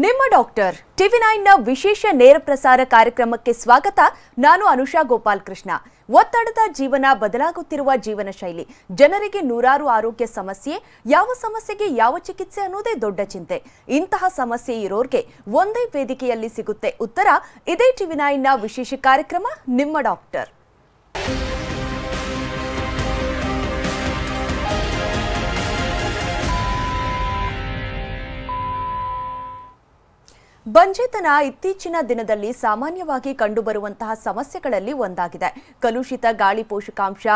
ನಿಮ್ಮ ಡಾಕ್ಟರ್ ಟಿವಿ9 ನ ವಿಶೇಷ ನೇರ ಪ್ರಸಾರ ಕಾರ್ಯಕ್ರಮಕ್ಕೆ ಸ್ವಾಗತ. ನಾನು ಅನುಷಾ ಗೋಪಾಲ್ ಕೃಷ್ಣ. ಒತ್ತಡದ ಜೀವನ, ಬದಲಾಗುತ್ತಿರುವ ಜೀವನ ಶೈಲಿ, ಜನರಿಗೆ ನೂರಾರು ಆರೋಗ್ಯ ಸಮಸ್ಯೆ, ಯಾವ ಸಮಸ್ಯೆಗೆ ಯಾವ ಚಿಕಿತ್ಸೆ ಅನ್ನೋದೇ ದೊಡ್ಡ ಚಿಂತೆ. ಇಂತಹ ಸಮಸ್ಯೆ ಇರೋರ್ಗೆ ಒಂದೇ ವೇದಿಕೆಯಲ್ಲಿ ಸಿಗುತ್ತೆ ಉತ್ತರ. ಇದೇ ಟಿವಿ9 ನ ವಿಶೇಷ ಕಾರ್ಯಕ್ರಮ ನಿಮ್ಮ ಡಾಕ್ಟರ್. ಬಂಜೆತನ ಇತ್ತೀಚಿನ ದಿನದಲ್ಲಿ ಸಾಮಾನ್ಯವಾಗಿ ಕಂಡುಬರುವಂತಹ ಸಮಸ್ಯೆಗಳಲ್ಲಿ ಒಂದಾಗಿದೆ. ಕಲುಷಿತ ಗಾಳಿ, ಪೋಷಕಾಂಶ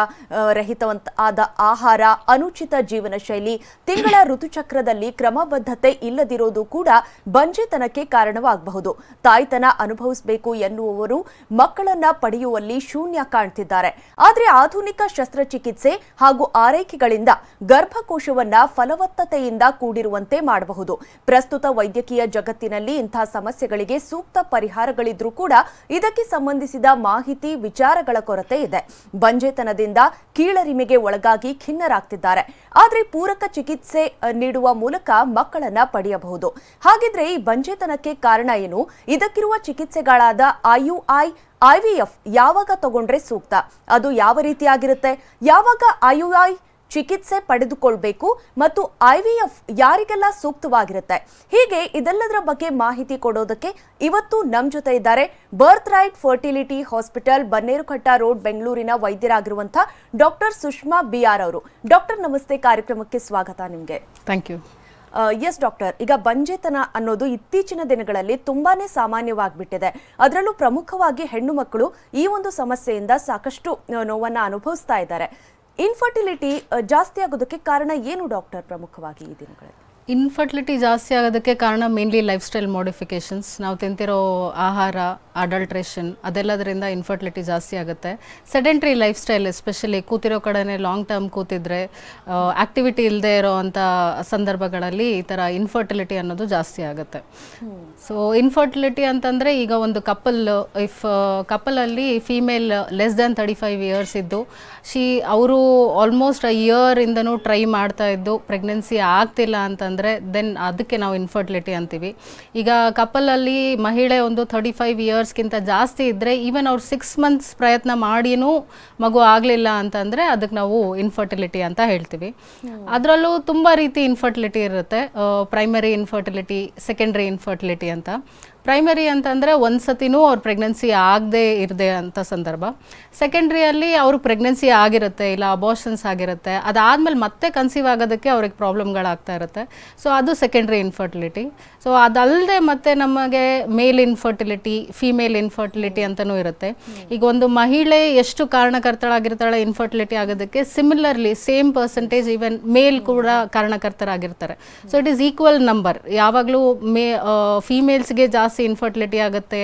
ರಹಿತವಾದ ಆಹಾರ, ಅನುಚಿತ ಜೀವನ ಶೈಲಿ, ತಿಂಗಳ ಋತುಚಕ್ರದಲ್ಲಿ ಕ್ರಮಬದ್ಧತೆ ಇಲ್ಲದಿರೋದು ಕೂಡ ಬಂಜೆತನಕ್ಕೆ ಕಾರಣವಾಗಬಹುದು. ತಾಯ್ತನ ಅನುಭವಿಸಬೇಕು ಎನ್ನುವವರು ಮಕ್ಕಳನ್ನ ಪಡೆಯುವಲ್ಲಿ ಶೂನ್ಯ ಕಾಣ್ತಿದ್ದಾರೆ. ಆದರೆ ಆಧುನಿಕ ಶಸ್ತ್ರಚಿಕಿತ್ಸೆ ಹಾಗೂ ಆರೈಕೆಗಳಿಂದ ಗರ್ಭಕೋಶವನ್ನ ಫಲವತ್ತತೆಯಿಂದ ಕೂಡಿರುವಂತೆ ಮಾಡಬಹುದು. ಪ್ರಸ್ತುತ ವೈದ್ಯಕೀಯ ಜಗತ್ತಿನಲ್ಲಿ ಸಮಸ್ಯೆಗಳಿಗೆ ಸೂಕ್ತ ಪರಿಹಾರಗಳಿದ್ರೂ ಕೂಡ ಇದಕ್ಕೆ ಸಂಬಂಧಿಸಿದ ಮಾಹಿತಿ, ವಿಚಾರಗಳ ಕೊರತೆ ಇದೆ. ಬಂಜೆತನದಿಂದ ಕೀಳರಿಮೆಗೆ ಒಳಗಾಗಿ ಖಿನ್ನರಾಗ್ತಿದ್ದಾರೆ. ಆದರೆ ಪೂರಕ ಚಿಕಿತ್ಸೆ ನೀಡುವ ಮೂಲಕ ಮಕ್ಕಳನ್ನ ಪಡೆಯಬಹುದು. ಹಾಗಿದ್ರೆ ಈ ಬಂಜೆತನಕ್ಕೆ ಕಾರಣ ಏನು? ಇದಕ್ಕಿರುವ ಚಿಕಿತ್ಸೆಗಳಾದ IUI, ಯಾವಾಗ ತಗೊಂಡ್ರೆ ಸೂಕ್ತ? ಅದು ಯಾವ ರೀತಿಯಾಗಿರುತ್ತೆ? ಯಾವಾಗ IUI ಚಿಕಿತ್ಸೆ ಪಡೆದುಕೊಳ್ಳಬೇಕು ಮತ್ತು IVF ಯಾರಿಗೆಲ್ಲ ಸೂಕ್ತವಾಗಿರುತ್ತೆ? ಹೀಗೆ ಇದೆಲ್ಲದರ ಬಗ್ಗೆ ಮಾಹಿತಿ ಕೊಡೋದಕ್ಕೆ ಇವತ್ತು ನಮ್ಮ ಜೊತೆ ಇದ್ದಾರೆ birth right fertility hospital, Bannerghatta road, ಬೆಂಗಳೂರಿನ ವೈದ್ಯರಾಗಿರುವಂತಹ ಡಾಕ್ಟರ್ ಸುಷ್ಮಾ BR ಅವರು. ಡಾಕ್ಟರ್ ನಮಸ್ತೆ, ಕಾರ್ಯಕ್ರಮಕ್ಕೆ ಸ್ವಾಗತ ನಿಮಗೆ. Thank you. ಎಸ್ ಡಾಕ್ಟರ್, ಈಗ ಬಂಜೆತನ ಅನ್ನೋದು ಇತ್ತೀಚಿನ ದಿನಗಳಲ್ಲಿ ತುಂಬಾನೇ ಸಾಮಾನ್ಯವಾಗಿಬಿಟ್ಟಿದೆ. ಅದರಲ್ಲೂ ಪ್ರಮುಖವಾಗಿ ಹೆಣ್ಣು ಮಕ್ಕಳು ಈ ಒಂದು ಸಮಸ್ಯೆಯಿಂದ ಸಾಕಷ್ಟು ನೋವನ್ನು ಅನುಭವಿಸ್ತಾ ಇದ್ದಾರೆ. ಇನ್ಫರ್ಟಿಲಿಟಿ ಜಾಸ್ತಿ ಆಗೋದಕ್ಕೆ ಕಾರಣ ಏನು ಡಾಕ್ಟರ್ ಪ್ರಮುಖವಾಗಿ ಈ ದಿನಗಳಲ್ಲಿ? ಇನ್ಫರ್ಟಿಲಿಟಿ ಜಾಸ್ತಿ ಆಗೋದಕ್ಕೆ ಕಾರಣ ಮೇನ್ಲಿ ಲೈಫ್ ಸ್ಟೈಲ್ ಮಾಡಿಫಿಕೇಶನ್ಸ್. ನಾವು ತಿಂತಿರೋ ಆಹಾರ, ಅಡಲ್ಟ್ರೇಷನ್, ಅದೆಲ್ಲದರಿಂದ ಇನ್ಫರ್ಟಿಲಿಟಿ ಜಾಸ್ತಿ ಆಗುತ್ತೆ. ಸೆಡೆಂಟ್ರಿ ಲೈಫ್ ಸ್ಟೈಲ್, ಎಸ್ಪೆಷಲಿ ಕೂತಿರೋ ಕಡೆನೇ ಲಾಂಗ್ ಟರ್ಮ್ ಕೂತಿದ್ರೆ, ಆಕ್ಟಿವಿಟಿ ಇಲ್ಲದೆ ಇರೋ ಅಂಥ ಸಂದರ್ಭಗಳಲ್ಲಿ ಈ ಥರ ಇನ್ಫರ್ಟಿಲಿಟಿ ಅನ್ನೋದು ಜಾಸ್ತಿ ಆಗುತ್ತೆ. ಸೊ ಇನ್ಫರ್ಟಿಲಿಟಿ ಅಂತಂದರೆ, ಈಗ ಒಂದು ಕಪಲಲ್ಲಿ ಫೀಮೇಲ್ ಲೆಸ್ ದ್ಯಾನ್ 35 ಇಯರ್ಸ್ ಇದ್ದು ಅವರು ಆಲ್ಮೋಸ್ಟ್ ಇಯರಿಂದನೂ ಟ್ರೈ ಮಾಡ್ತಾ ಇದ್ದು ಪ್ರೆಗ್ನೆನ್ಸಿ ಆಗ್ತಿಲ್ಲ ಅಂತಂದರೆ ದೆನ್ ಅದಕ್ಕೆ ನಾವು ಇನ್ಫರ್ಟಿಲಿಟಿ ಅಂತೀವಿ. ಈಗ ಕಪಲಲ್ಲಿ ಮಹಿಳೆ ಒಂದು 35 ಇಯರ್ಸ್ಗಿಂತ ಜಾಸ್ತಿ ಇದ್ದರೆ, ಈವನ್ ಅವ್ರು 6 ಮಂತ್ಸ್ ಪ್ರಯತ್ನ ಮಾಡಿಯೂ ಮಗು ಆಗಲಿಲ್ಲ ಅಂತಂದರೆ ಅದಕ್ಕೆ ನಾವು ಇನ್ಫರ್ಟಿಲಿಟಿ ಅಂತ ಹೇಳ್ತೀವಿ. ಅದರಲ್ಲೂ ತುಂಬ ರೀತಿ ಇನ್ಫರ್ಟಿಲಿಟಿ ಇರುತ್ತೆ. ಪ್ರೈಮರಿ ಇನ್ಫರ್ಟಿಲಿಟಿ, ಸೆಕೆಂಡ್ರಿ ಇನ್ಫರ್ಟಿಲಿಟಿ ಅಂತ. ಪ್ರೈಮರಿ ಅಂತಂದರೆ ಒಂದು ಸತಿನೂ ಅವ್ರು ಪ್ರೆಗ್ನೆನ್ಸಿ ಆಗದೆ ಇರದೆ ಅಂತ ಸಂದರ್ಭ. ಸೆಕೆಂಡ್ರಿಯಲ್ಲಿ ಅವರು ಪ್ರೆಗ್ನೆನ್ಸಿ ಆಗಿರುತ್ತೆ, ಇಲ್ಲ ಅಬೋಷನ್ಸ್ ಆಗಿರುತ್ತೆ, ಅದಾದಮೇಲೆ ಮತ್ತೆ ಕನ್ಸೀವ್ ಆಗೋದಕ್ಕೆ ಅವ್ರಿಗೆ ಪ್ರಾಬ್ಲಮ್ಗಳಾಗ್ತಾ ಇರುತ್ತೆ. ಸೊ ಅದು ಸೆಕೆಂಡ್ರಿ ಇನ್ಫರ್ಟಿಲಿಟಿ. ಸೊ ಅದಲ್ಲದೆ ಮತ್ತೆ ನಮಗೆ ಮೇಲ್ ಇನ್ಫರ್ಟಿಲಿಟಿ, ಫೀಮೇಲ್ ಇನ್ಫರ್ಟಿಲಿಟಿ ಅಂತಲೂ ಇರುತ್ತೆ. ಈಗ ಒಂದು ಮಹಿಳೆ ಎಷ್ಟು ಕಾರಣಕರ್ತಳಾಗಿರ್ತಾಳೆ ಇನ್ಫರ್ಟಿಲಿಟಿ ಆಗೋದಕ್ಕೆ, similarly same percentage even male ಕೂಡ ಕಾರಣಕರ್ತರಾಗಿರ್ತಾರೆ. So it is equal number. ಯಾವಾಗಲೂ ಫೀಮೇಲ್ಸ್ಗೆ ಜಾಸ್ತಿ ಇನ್ಫರ್ಟಿಲಿಟಿ ಆಗುತ್ತೆ,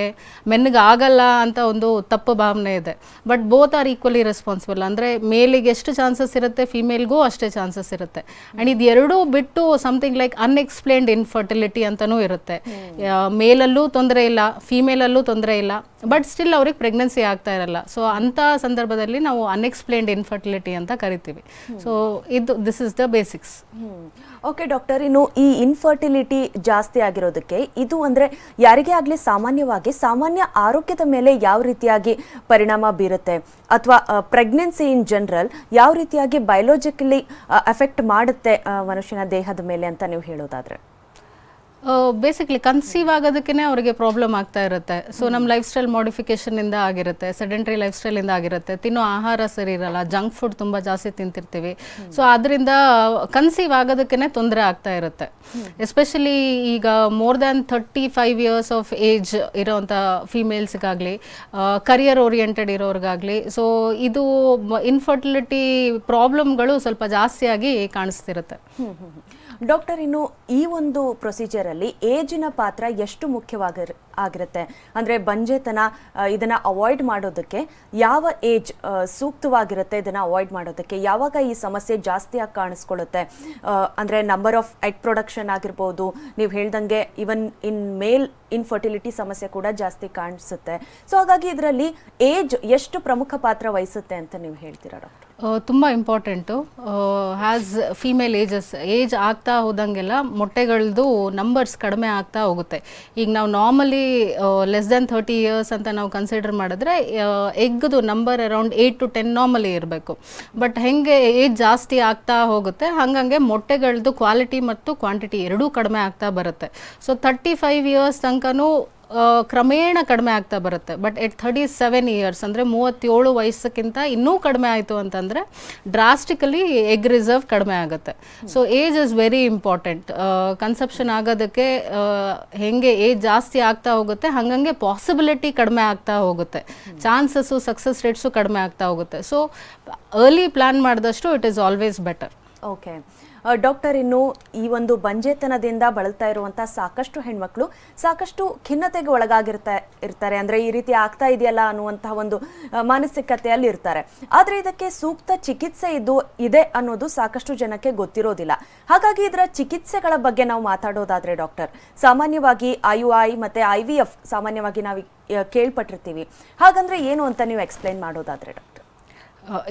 ಮೆನ್ಗೆ ಆಗಲ್ಲ ಅಂತ ಒಂದು ತಪ್ಪು ಭಾವನೆ ಇದೆ. But both are equally responsible. ಅಂದರೆ ಮೇಲಿಗೆ ಎಷ್ಟು ಚಾನ್ಸಸ್ ಇರುತ್ತೆ, ಫಿಮೇಲ್ಗೂ ಅಷ್ಟೇ ಚಾನ್ಸಸ್ ಇರುತ್ತೆ. ಆ್ಯಂಡ್ ಇದು ಎರಡೂ ಬಿಟ್ಟು ಸಮಥಿಂಗ್ ಲೈಕ್ ಅನ್ಎಕ್ಸ್ಪ್ಲೇನ್ಡ್ ಇನ್ಫರ್ಟಿಲಿಟಿ ಅಂತಲೂ ಇರುತ್ತೆ. ಮೇಲಲ್ಲೂ ತೊಂದರೆ ಇಲ್ಲ, ಫಿಮೇಲಲ್ಲೂ ತೊಂದರೆ ಇಲ್ಲ, ಬಟ್ ಸ್ಟಿಲ್ ಅವ್ರಿಗೆ ಪ್ರೆಗ್ನೆನ್ಸಿ ಆಗ್ತಾ ಇರಲ್ಲ. ಸೊ ಅಂಥ ಸಂದರ್ಭದಲ್ಲಿ ನಾವು ಅನ್ಎಕ್ಸ್ಪ್ಲೇನ್ಡ್ ಇನ್ಫರ್ಟಿಲಿಟಿ ಅಂತ ಕರಿತೀವಿ. So this is the basics. Okay doctor, ಇನ್ನು ಈ ಇನ್ಫರ್ಟಿಲಿಟಿ ಜಾಸ್ತಿ ಆಗಿರೋದಕ್ಕೆ ಇದು ಅಂದರೆ ಯಾರಿಗೇ ಆಗಲಿ ಸಾಮಾನ್ಯ ಆರೋಗ್ಯದ ಮೇಲೆ ಯಾವ ರೀತಿಯಾಗಿ ಪರಿಣಾಮ ಬೀರುತ್ತೆ, ಅಥವಾ ಪ್ರೆಗ್ನೆನ್ಸಿ ಇನ್ ಜನರಲ್ ಯಾವ ರೀತಿಯಾಗಿ ಬಯೋಲಾಜಿಕಲಿ ಎಫೆಕ್ಟ್ ಮಾಡುತ್ತೆ ಮನುಷ್ಯನ ದೇಹದ ಮೇಲೆ ಅಂತ ನೀವು ಹೇಳೋದಾದ್ರೆ? ಬೇಸಿಕ್ಲಿ ಕನ್ಸೀವ್ ಆಗೋದಕ್ಕೇ ಅವರಿಗೆ ಪ್ರಾಬ್ಲಮ್ ಆಗ್ತಾ ಇರುತ್ತೆ. ಸೊ ನಮ್ಮ ಲೈಫ್ ಸ್ಟೈಲ್ ಮಾಡಿಫಿಕೇಷನಿಂದ ಆಗಿರುತ್ತೆ, ಸೆಡೆಂಟ್ರಿ ಲೈಫ್ ಸ್ಟೈಲಿಂದ ಆಗಿರುತ್ತೆ, ತಿನ್ನೋ ಆಹಾರ ಸರಿ ಇರಲ್ಲ, ಜಂಕ್ ಫುಡ್ ತುಂಬ ಜಾಸ್ತಿ ತಿಂತಿರ್ತೀವಿ. ಸೊ ಅದರಿಂದ ಕನ್ಸೀವ್ ಆಗೋದಕ್ಕೇ ತೊಂದರೆ ಆಗ್ತಾ ಇರುತ್ತೆ. ಎಸ್ಪೆಷಲಿ ಈಗ more than 35 years of age ಇರೋವಂಥ ಫೀಮೇಲ್ಸ್ಗಾಗಲಿ, ಕರಿಯರ್ ಓರಿಯೆಂಟೆಡ್ ಇರೋರಿಗಾಗಲಿ, ಸೊ ಇದು ಇನ್ಫರ್ಟಿಲಿಟಿ ಪ್ರಾಬ್ಲಮ್ಗಳು ಸ್ವಲ್ಪ ಜಾಸ್ತಿಯಾಗಿ ಕಾಣಿಸ್ತಿರುತ್ತೆ. ಡಾಕ್ಟರ್, ಇನ್ನು ಈ ಒಂದು ಪ್ರೊಸೀಜರ್ ಅಲ್ಲಿ ಏಜಿನ ಪಾತ್ರ ಎಷ್ಟು ಆಗಿರುತ್ತೆ, ಅಂದರೆ ಬಂಜೆತನ ಇದನ್ನು ಅವಾಯ್ಡ್ ಮಾಡೋದಕ್ಕೆ ಯಾವ ಏಜ್ ಸೂಕ್ತವಾಗಿರುತ್ತೆ? ಇದನ್ನು ಅವಾಯ್ಡ್ ಮಾಡೋದಕ್ಕೆ ಯಾವಾಗ ಈ ಸಮಸ್ಯೆ ಜಾಸ್ತಿಯಾಗಿ ಕಾಣಿಸ್ಕೊಳ್ಳುತ್ತೆ? ಅಂದರೆ ನಂಬರ್ ಆಫ್ ಎಗ್ ಪ್ರೊಡಕ್ಷನ್ ಆಗಿರ್ಬೋದು, ನೀವು ಹೇಳ್ದಂಗೆ ಇವನ್ ಇನ್ ಮೇಲ್ ಇನ್ಫರ್ಟಿಲಿಟಿ ಸಮಸ್ಯೆ ಕೂಡ ಜಾಸ್ತಿ ಕಾಣಿಸುತ್ತೆ. ಸೊ ಹಾಗಾಗಿ ಇದರಲ್ಲಿ ಏಜ್ ಎಷ್ಟು ಪ್ರಮುಖ ಪಾತ್ರ ವಹಿಸುತ್ತೆ ಅಂತ ನೀವು ಹೇಳ್ತೀರಾ ಡಾಕ್ಟರ್? ತುಂಬ ಇಂಪಾರ್ಟೆಂಟು. ಹ್ಯಾಸ್ ಫೀಮೇಲ್ ಏಜ್ ಆಗ್ತಾ ಹೋದಂಗೆಲ್ಲ ಮೊಟ್ಟೆಗಳದ್ದು ನಂಬರ್ಸ್ ಕಡಿಮೆ ಆಗ್ತಾ ಹೋಗುತ್ತೆ. ಈಗ ನಾವು ನಾರ್ಮಲಿ ಲೆಸ್ ದ್ಯಾನ್ 30 ಇಯರ್ಸ್ ಅಂತ ನಾವು ಕನ್ಸಿಡರ್ ಮಾಡಿದ್ರೆ ಎಗ್ದು ನಂಬರ್ ಅರೌಂಡ್ 8 to 10 ನಾರ್ಮಲಿ ಇರಬೇಕು. ಬಟ್ ಹೆಂಗೆ ಏಜ್ ಜಾಸ್ತಿ ಆಗ್ತಾ ಹೋಗುತ್ತೆ ಹಾಗಂಗೆ ಮೊಟ್ಟೆಗಳದ್ದು ಕ್ವಾಲಿಟಿ ಮತ್ತು ಕ್ವಾಂಟಿಟಿ ಎರಡೂ ಕಡಿಮೆ ಆಗ್ತಾ ಬರುತ್ತೆ. ಸೊ 35 ಇಯರ್ಸ್ ತನಕನೂ ಕ್ರಮೇಣ ಕಡಿಮೆ ಆಗ್ತಾ ಬರುತ್ತೆ. ಬಟ್ ಎಟ್ 37 ಇಯರ್ಸ್ ಅಂದರೆ 37 ವಯಸ್ಸಕ್ಕಿಂತ ಇನ್ನೂ ಕಡಿಮೆ ಆಯಿತು ಅಂತಂದರೆ ಡ್ರಾಸ್ಟಿಕಲಿ ಎಗ್ ರಿಸರ್ವ್ ಕಡಿಮೆ ಆಗುತ್ತೆ. So age is very important. Conception ಆಗೋದಕ್ಕೆ ಹೆಂಗೆ ಏಜ್ ಜಾಸ್ತಿ ಆಗ್ತಾ ಹೋಗುತ್ತೆ ಹಾಗಂಗೆ ಪಾಸಿಬಿಲಿಟಿ ಕಡಿಮೆ ಆಗ್ತಾ ಹೋಗುತ್ತೆ, ಚಾನ್ಸಸ್ಸು ಸಕ್ಸಸ್ ರೇಟ್ಸು ಕಡಿಮೆ ಆಗ್ತಾ ಹೋಗುತ್ತೆ. ಸೊ ಅರ್ಲಿ ಪ್ಲ್ಯಾನ್ ಮಾಡಿದಷ್ಟು it is always better. Okay doctor, ಇನ್ನು ಈ ಒಂದು ಬಂಜೆತನದಿಂದ ಬಳಲ್ತಾ ಇರುವಂಥ ಸಾಕಷ್ಟು ಹೆಣ್ಮಕ್ಳು ಸಾಕಷ್ಟು ಖಿನ್ನತೆಗೆ ಇರ್ತಾರೆ, ಅಂದರೆ ಈ ರೀತಿ ಆಗ್ತಾ ಇದೆಯಲ್ಲ ಅನ್ನುವಂತಹ ಒಂದು ಮಾನಸಿಕತೆಯಲ್ಲಿ ಇರ್ತಾರೆ. ಆದರೆ ಇದಕ್ಕೆ ಸೂಕ್ತ ಚಿಕಿತ್ಸೆ ಇದೆ ಅನ್ನೋದು ಸಾಕಷ್ಟು ಜನಕ್ಕೆ ಗೊತ್ತಿರೋದಿಲ್ಲ. ಹಾಗಾಗಿ ಇದರ ಚಿಕಿತ್ಸೆಗಳ ಬಗ್ಗೆ ನಾವು ಮಾತಾಡೋದಾದ್ರೆ ಡಾಕ್ಟರ್, ಸಾಮಾನ್ಯವಾಗಿ IUI ಮತ್ತು IVF ಸಾಮಾನ್ಯವಾಗಿ ನಾವು ಕೇಳ್ಪಟ್ಟಿರ್ತೀವಿ. ಹಾಗಂದ್ರೆ ಏನು ಅಂತ ನೀವು ಎಕ್ಸ್ಪ್ಲೈನ್ ಮಾಡೋದಾದ್ರೆ ಡಾಕ್ಟರ್?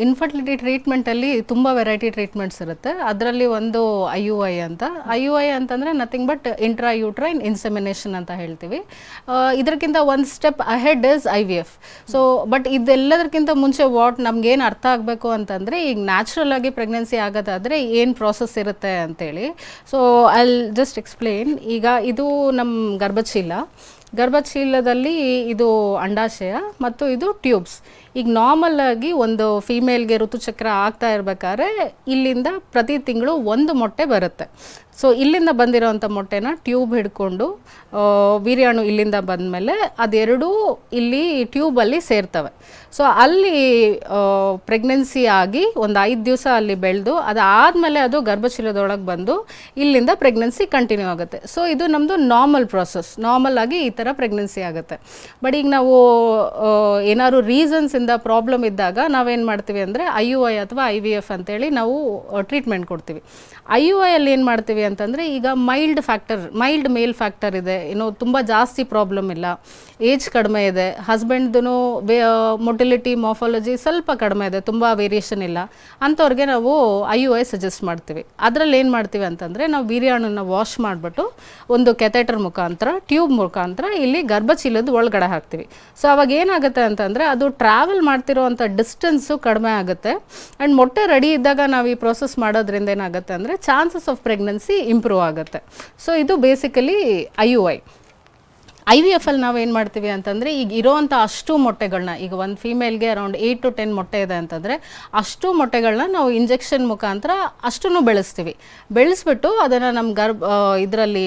ಇನ್ಫರ್ಟಿಲಿಟಿ ಟ್ರೀಟ್ಮೆಂಟಲ್ಲಿ ತುಂಬ ವೆರೈಟಿ ಟ್ರೀಟ್ಮೆಂಟ್ಸ್ ಇರುತ್ತೆ. ಅದರಲ್ಲಿ ಒಂದು IUI ಅಂತ. IUI ಅಂತಂದರೆ ನಥಿಂಗ್ ಬಟ್ ಇಂಟ್ರಾಯೂಟ್ರೈನ್ ಇನ್ಸೆಮಿನೇಷನ್ ಅಂತ ಹೇಳ್ತೀವಿ. ಇದಕ್ಕಿಂತ ಒಂದು step ahead is IVF. So but ಇದೆಲ್ಲದಕ್ಕಿಂತ ಮುಂಚೆ ನಮಗೇನು ಅರ್ಥ ಆಗಬೇಕು ಅಂತಂದರೆ, ಈಗ ನ್ಯಾಚುರಲ್ ಆಗಿ ಪ್ರೆಗ್ನೆನ್ಸಿ ಆಗೋದಾದರೆ ಏನು ಪ್ರಾಸೆಸ್ ಇರುತ್ತೆ ಅಂತೇಳಿ. So I just explain. ಈಗ ಇದು ನಮ್ಮ ಗರ್ಭಚೀಲದಲ್ಲಿ ಇದು ಅಂಡಾಶಯ ಮತ್ತು ಇದು ಟ್ಯೂಬ್ಸ್. ಈಗ ನಾರ್ಮಲ್ ಆಗಿ ಒಂದು ಫೀಮೇಲ್ಗೆ ಋತುಚಕ್ರ ಆಗ್ತಾ ಇರ್ಬೇಕಾದ್ರೆ ಇಲ್ಲಿಂದ ಪ್ರತಿ ತಿಂಗಳು ಒಂದು ಮೊಟ್ಟೆ ಬರುತ್ತೆ. ಸೊ ಇಲ್ಲಿಂದ ಬಂದಿರೋವಂಥ ಮೊಟ್ಟೆನ ಟ್ಯೂಬ್ ಹಿಡ್ಕೊಂಡು ವೀರ್ಯಾಣು ಇಲ್ಲಿಂದ ಬಂದಮೇಲೆ ಅದೆರಡೂ ಇಲ್ಲಿ ಟ್ಯೂಬಲ್ಲಿ ಸೇರ್ತವೆ. ಸೊ ಅಲ್ಲಿ ಪ್ರೆಗ್ನೆನ್ಸಿ ಆಗಿ ಒಂದು 5 ದಿವಸ ಅಲ್ಲಿ ಬೆಳೆದು ಅದಾದಮೇಲೆ ಅದು ಗರ್ಭಚೀಲದೊಳಗೆ ಬಂದು ಇಲ್ಲಿಂದ ಪ್ರೆಗ್ನೆನ್ಸಿ ಕಂಟಿನ್ಯೂ ಆಗುತ್ತೆ. ಸೊ ಇದು ನಮ್ಮದು ನಾರ್ಮಲ್ ಪ್ರಾಸೆಸ್. ನಾರ್ಮಲ್ ಆಗಿ ಈ ಥರ ಪ್ರೆಗ್ನೆನ್ಸಿ ಆಗುತ್ತೆ. ಬಟ್ ಈಗ ನಾವು ಏನಾದ್ರು ರೀಸನ್ಸಿಂದ ಪ್ರಾಬ್ಲಮ್ ಇದ್ದಾಗ ನಾವೇನು ಮಾಡ್ತೀವಿ ಅಂದರೆ IUI ಅಥವಾ IVF ಅಂತೇಳಿ ನಾವು ಟ್ರೀಟ್ಮೆಂಟ್ ಕೊಡ್ತೀವಿ. IUI ಅಲ್ಲಿ ಏನು ಮಾಡ್ತೀವಿ ಅಂತಂದರೆ, ಈಗ ಮೈಲ್ಡ್ ಮೇಲ್ ಫ್ಯಾಕ್ಟರ್ ಇದೆ, ಏನೋ ತುಂಬ ಜಾಸ್ತಿ ಪ್ರಾಬ್ಲಮ್ ಇಲ್ಲ, ಏಜ್ ಕಡಿಮೆ ಇದೆ, ಹಸ್ಬೆಂಡ್ದು ಮೊಟಿಲಿಟಿ ಮಾರ್ಫಾಲಜಿ ಸ್ವಲ್ಪ ಕಡಿಮೆ ಇದೆ, ತುಂಬ ವೇರಿಯೇಷನ್ ಇಲ್ಲ, ಅಂಥವ್ರಿಗೆ ನಾವು IUI ಸಜೆಸ್ಟ್ ಮಾಡ್ತೀವಿ. ಅದರಲ್ಲಿ ಏನು ಮಾಡ್ತೀವಿ ಅಂತಂದರೆ, ನಾವು ವೀರ್ಯಾಣುನ ವಾಶ್ ಮಾಡಿಬಿಟ್ಟು ಒಂದು ಕೆಥೆಟರ್ ಮುಖಾಂತರ ಟ್ಯೂಬ್ ಮುಖಾಂತರ ಇಲ್ಲಿ ಗರ್ಭಚೀಲದ ಒಳಗಡೆ ಹಾಕ್ತೀವಿ. ಸೊ ಅವಾಗ ಏನಾಗುತ್ತೆ ಅಂತಂದರೆ, ಅದು ಟ್ರಾವೆಲ್ ಮಾಡ್ತಿರೋ ಅಂಥ ಡಿಸ್ಟೆನ್ಸು ಕಡಿಮೆ ಆಗುತ್ತೆ. ಆ್ಯಂಡ್ ಮೊಟ್ಟೆ ರೆಡಿ ಇದ್ದಾಗ ನಾವು ಈ ಪ್ರೊಸೆಸ್ ಮಾಡೋದ್ರಿಂದ ಏನಾಗುತ್ತೆ ಅಂದರೆ ಚಾನ್ಸಸ್ ಆಫ್ ಪ್ರೆಗ್ನೆನ್ಸಿ ಇಂಪ್ರೂವ್ ಆಗುತ್ತೆ. ಸೊ ಇದು ಬೇಸಿಕಲಿ IUI. IVF ಅಲ್ಲಿ ನಾವೇನು ಮಾಡ್ತೀವಿ ಅಂತಂದರೆ, ಈಗ ಇರೋವಂಥ ಅಷ್ಟು ಮೊಟ್ಟೆಗಳನ್ನ, ಈಗ ಒಂದು ಫೀಮೇಲ್ಗೆ ಅರೌಂಡ್ 8 to 10 ಮೊಟ್ಟೆ ಇದೆ ಅಂತಂದರೆ ಅಷ್ಟು ಮೊಟ್ಟೆಗಳನ್ನ ನಾವು ಇಂಜೆಕ್ಷನ್ ಮುಖಾಂತರ ಅಷ್ಟನ್ನು ಬೆಳೆಸ್ಬಿಟ್ಟು ಅದನ್ನು ನಮ್ಮ ಇದರಲ್ಲಿ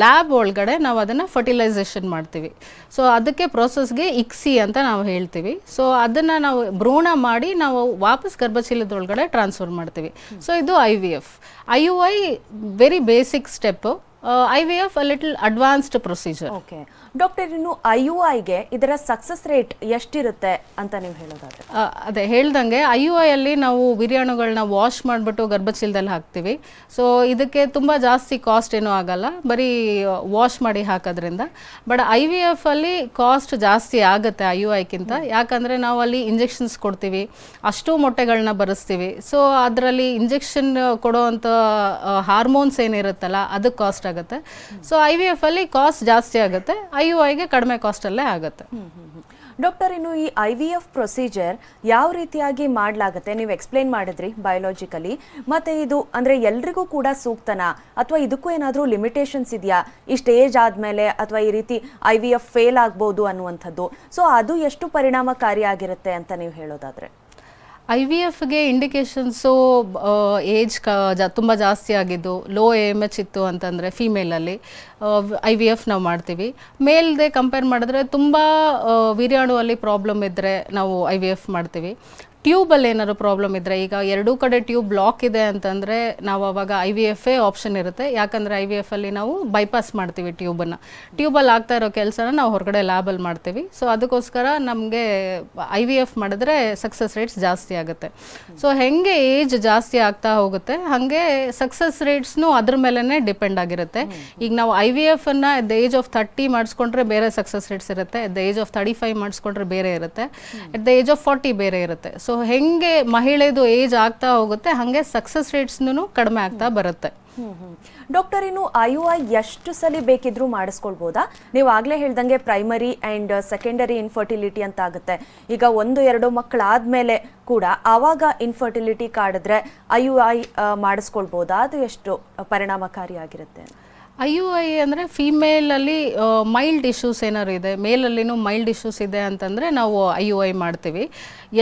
ಲ್ಯಾಬ್ ಒಳಗಡೆ ನಾವು ಅದನ್ನು ಫರ್ಟಿಲೈಸೇಷನ್ ಮಾಡ್ತೀವಿ. ಸೊ ಅದಕ್ಕೆ ಪ್ರೋಸೆಸ್ಗೆ ICSI ಅಂತ ನಾವು ಹೇಳ್ತೀವಿ. ಸೊ ಅದನ್ನು ನಾವು ಭ್ರೂಣ ಮಾಡಿ ನಾವು ವಾಪಸ್ ಗರ್ಭಚೀಲದೊಳಗಡೆ ಟ್ರಾನ್ಸ್ಫರ್ ಮಾಡ್ತೀವಿ. ಸೊ ಇದು IVF. IUI very basic step. IVF a little advanced procedure. Okay doctor, ಇನ್ನು IUIಗೆ ಇದರ ಸಕ್ಸಸ್ ರೇಟ್ ಎಷ್ಟಿರುತ್ತೆ ಅಂತ ನೀವು ಹೇಳೋದಾದ್ರೆ? ಅದೇ ಹೇಳ್ದಂಗೆ IUI ಅಲ್ಲಿ ನಾವು ವೀರ್ಯಾಣುಗಳನ್ನ ವಾಶ್ ಮಾಡಿಬಿಟ್ಟು ಗರ್ಭಚೀಲದಲ್ಲಿ ಹಾಕ್ತೀವಿ. ಸೊ ಇದಕ್ಕೆ ತುಂಬ ಜಾಸ್ತಿ ಕಾಸ್ಟ್ ಏನೂ ಆಗಲ್ಲ, ಬರೀ ವಾಶ್ ಮಾಡಿ ಹಾಕೋದ್ರಿಂದ. ಬಟ್ IVF ಅಲ್ಲಿ ಕಾಸ್ಟ್ ಜಾಸ್ತಿ ಆಗುತ್ತೆ IUIಗಿಂತ. ಯಾಕಂದರೆ ನಾವು ಅಲ್ಲಿ ಇಂಜೆಕ್ಷನ್ಸ್ ಕೊಡ್ತೀವಿ, ಅಷ್ಟು ಮೊಟ್ಟೆಗಳನ್ನ ಬರೆಸ್ತೀವಿ. ಸೊ ಅದರಲ್ಲಿ ಇಂಜೆಕ್ಷನ್ ಕೊಡೋವಂಥ ಹಾರ್ಮೋನ್ಸ್ ಏನಿರುತ್ತಲ್ಲ ಅದಕ್ಕೆ ಕಾಸ್ಟ್ ಆಗುತ್ತೆ. ಸೊ IVF ಅಲ್ಲಿ ಕಾಸ್ಟ್ ಜಾಸ್ತಿ ಆಗುತ್ತೆ, IUIಗೆ ಕಡಿಮೆ ಕಾಸ್ಟಲ್ಲೇ ಆಗುತ್ತೆ. ಡಾಕ್ಟರ್, ಇನ್ನು ಈ IVF ಪ್ರೊಸೀಜರ್ ಯಾವ ರೀತಿಯಾಗಿ ಮಾಡಲಾಗುತ್ತೆ? ನೀವು ಎಕ್ಸ್ಪ್ಲೇನ್ ಮಾಡಿದ್ರಿ ಬಯೋಲಾಜಿಕಲಿ. ಮತ್ತು ಇದು ಅಂದರೆ ಎಲ್ರಿಗೂ ಕೂಡ ಸೂಕ್ತನಾ ಅಥವಾ ಇದಕ್ಕೂ ಏನಾದರೂ ಲಿಮಿಟೇಷನ್ಸ್ ಇದೆಯಾ? ಇಷ್ಟು ಏಜ್ ಆದಮೇಲೆ ಅಥವಾ ಈ ರೀತಿ IVF ಫೇಲ್ ಆಗ್ಬೋದು ಅನ್ನುವಂಥದ್ದು. ಸೊ ಅದು ಎಷ್ಟು ಪರಿಣಾಮಕಾರಿಯಾಗಿರುತ್ತೆ ಅಂತ ನೀವು ಹೇಳೋದಾದರೆ? IVFಗೆ ಇಂಡಿಕೇಶನ್ಸು ಏಜ್ ತುಂಬ ಜಾಸ್ತಿ ಆಗಿದ್ದು, ಲೋ AMH ಇತ್ತು ಅಂತಂದರೆ ಫೀಮೇಲಲ್ಲಿ IVF ನಾವು ಮಾಡ್ತೀವಿ. ಮೇಲ್ದೆ ಕಂಪೇರ್ ಮಾಡಿದ್ರೆ ತುಂಬ ವೀರ್ಯಾಣುವಲ್ಲಿ ಪ್ರಾಬ್ಲಮ್ ಇದ್ದರೆ ನಾವು IVF ಮಾಡ್ತೀವಿ. ಟ್ಯೂಬಲ್ಲಿ ಏನಾದ್ರು ಪ್ರಾಬ್ಲಮ್ ಇದ್ದರೆ, ಈಗ ಎರಡೂ ಕಡೆ ಟ್ಯೂಬ್ ಬ್ಲಾಕ್ ಇದೆ ಅಂತಂದರೆ ನಾವು ಅವಾಗ IVF ಆಪ್ಷನ್ ಇರುತ್ತೆ. ಯಾಕಂದರೆ IVF ಅಲ್ಲಿ ನಾವು ಬೈಪಾಸ್ ಮಾಡ್ತೀವಿ ಟ್ಯೂಬಲ್ಲಿ ಆಗ್ತಾ ಇರೋ ಕೆಲಸನ ನಾವು ಹೊರಗಡೆ ಲ್ಯಾಬಲ್ಲಿ ಮಾಡ್ತೀವಿ. ಸೊ ಅದಕ್ಕೋಸ್ಕರ ನಮಗೆ IVF ಮಾಡಿದ್ರೆ ಸಕ್ಸಸ್ ರೇಟ್ಸ್ ಜಾಸ್ತಿ ಆಗುತ್ತೆ. ಸೊ ಹೆಂಗೆ ಏಜ್ ಜಾಸ್ತಿ ಆಗ್ತಾ ಹೋಗುತ್ತೆ ಹಾಗೆ ಸಕ್ಸಸ್ ರೇಟ್ಸ್ನು ಅದ್ರ ಮೇಲೇ ಡಿಪೆಂಡ್ ಆಗಿರುತ್ತೆ. ಈಗ ನಾವು IVF ಅನ್ನು ಎಟ್ ದ ಏಜ್ ಆಫ್ 30 ಮಾಡಿಸ್ಕೊಂಡ್ರೆ ಬೇರೆ ಸಕ್ಸಸ್ ರೇಟ್ಸ್ ಇರುತ್ತೆ, ಎಟ್ ದ ಏಜ್ ಆಫ್ 35 ಮಾಡಿಸ್ಕೊಂಡ್ರೆ ಬೇರೆ ಇರುತ್ತೆ, ಎಟ್ ದ ಏಜ್ ಆಫ್ 40 ಬೇರೆ ಇರುತ್ತೆ. ಸೊ ಹೆಂಗೆ ಮಹಿಳೆದು ಏಜ್ ಆಗ್ತಾ ಹೋಗುತ್ತೆ ಹಾಗೆ ಸಕ್ಸಸ್ ರೇಟ್ಸ್ನು ಕಡಿಮೆ ಆಗ್ತಾ ಬರುತ್ತೆ. ಡಾಕ್ಟರ್, ಇನ್ನು IUI ಎಷ್ಟು ಸಲ ಬೇಕಿದ್ರೂ ಮಾಡಿಸ್ಕೊಳ್ಬೋದಾ? ನೀವು ಆಗ್ಲೇ ಹೇಳ್ದಂಗೆ ಪ್ರೈಮರಿ ಅಂಡ್ ಸೆಕೆಂಡರಿ ಇನ್ಫರ್ಟಿಲಿಟಿ ಅಂತ ಆಗುತ್ತೆ. ಈಗ 1-2 ಮಕ್ಕಳಾದ್ಮೇಲೆ ಕೂಡ ಆವಾಗ ಇನ್ಫರ್ಟಿಲಿಟಿ ಕಾಡಿದ್ರೆ IUI ಮಾಡಿಸ್ಕೊಳ್ಬೋದಾ? ಅದು ಎಷ್ಟು ಪರಿಣಾಮಕಾರಿಯಾಗಿರುತ್ತೆ? IUI ಅಂದರೆ ಫೀಮೇಲಲ್ಲಿ ಮೈಲ್ಡ್ ಇಶ್ಯೂಸ್ ಏನಾದ್ರು ಇದೆ, ಮೇಲಲ್ಲಿನೂ ಮೈಲ್ಡ್ ಇಶ್ಯೂಸ್ ಇದೆ ಅಂತಂದರೆ ನಾವು IUI ಮಾಡ್ತೀವಿ.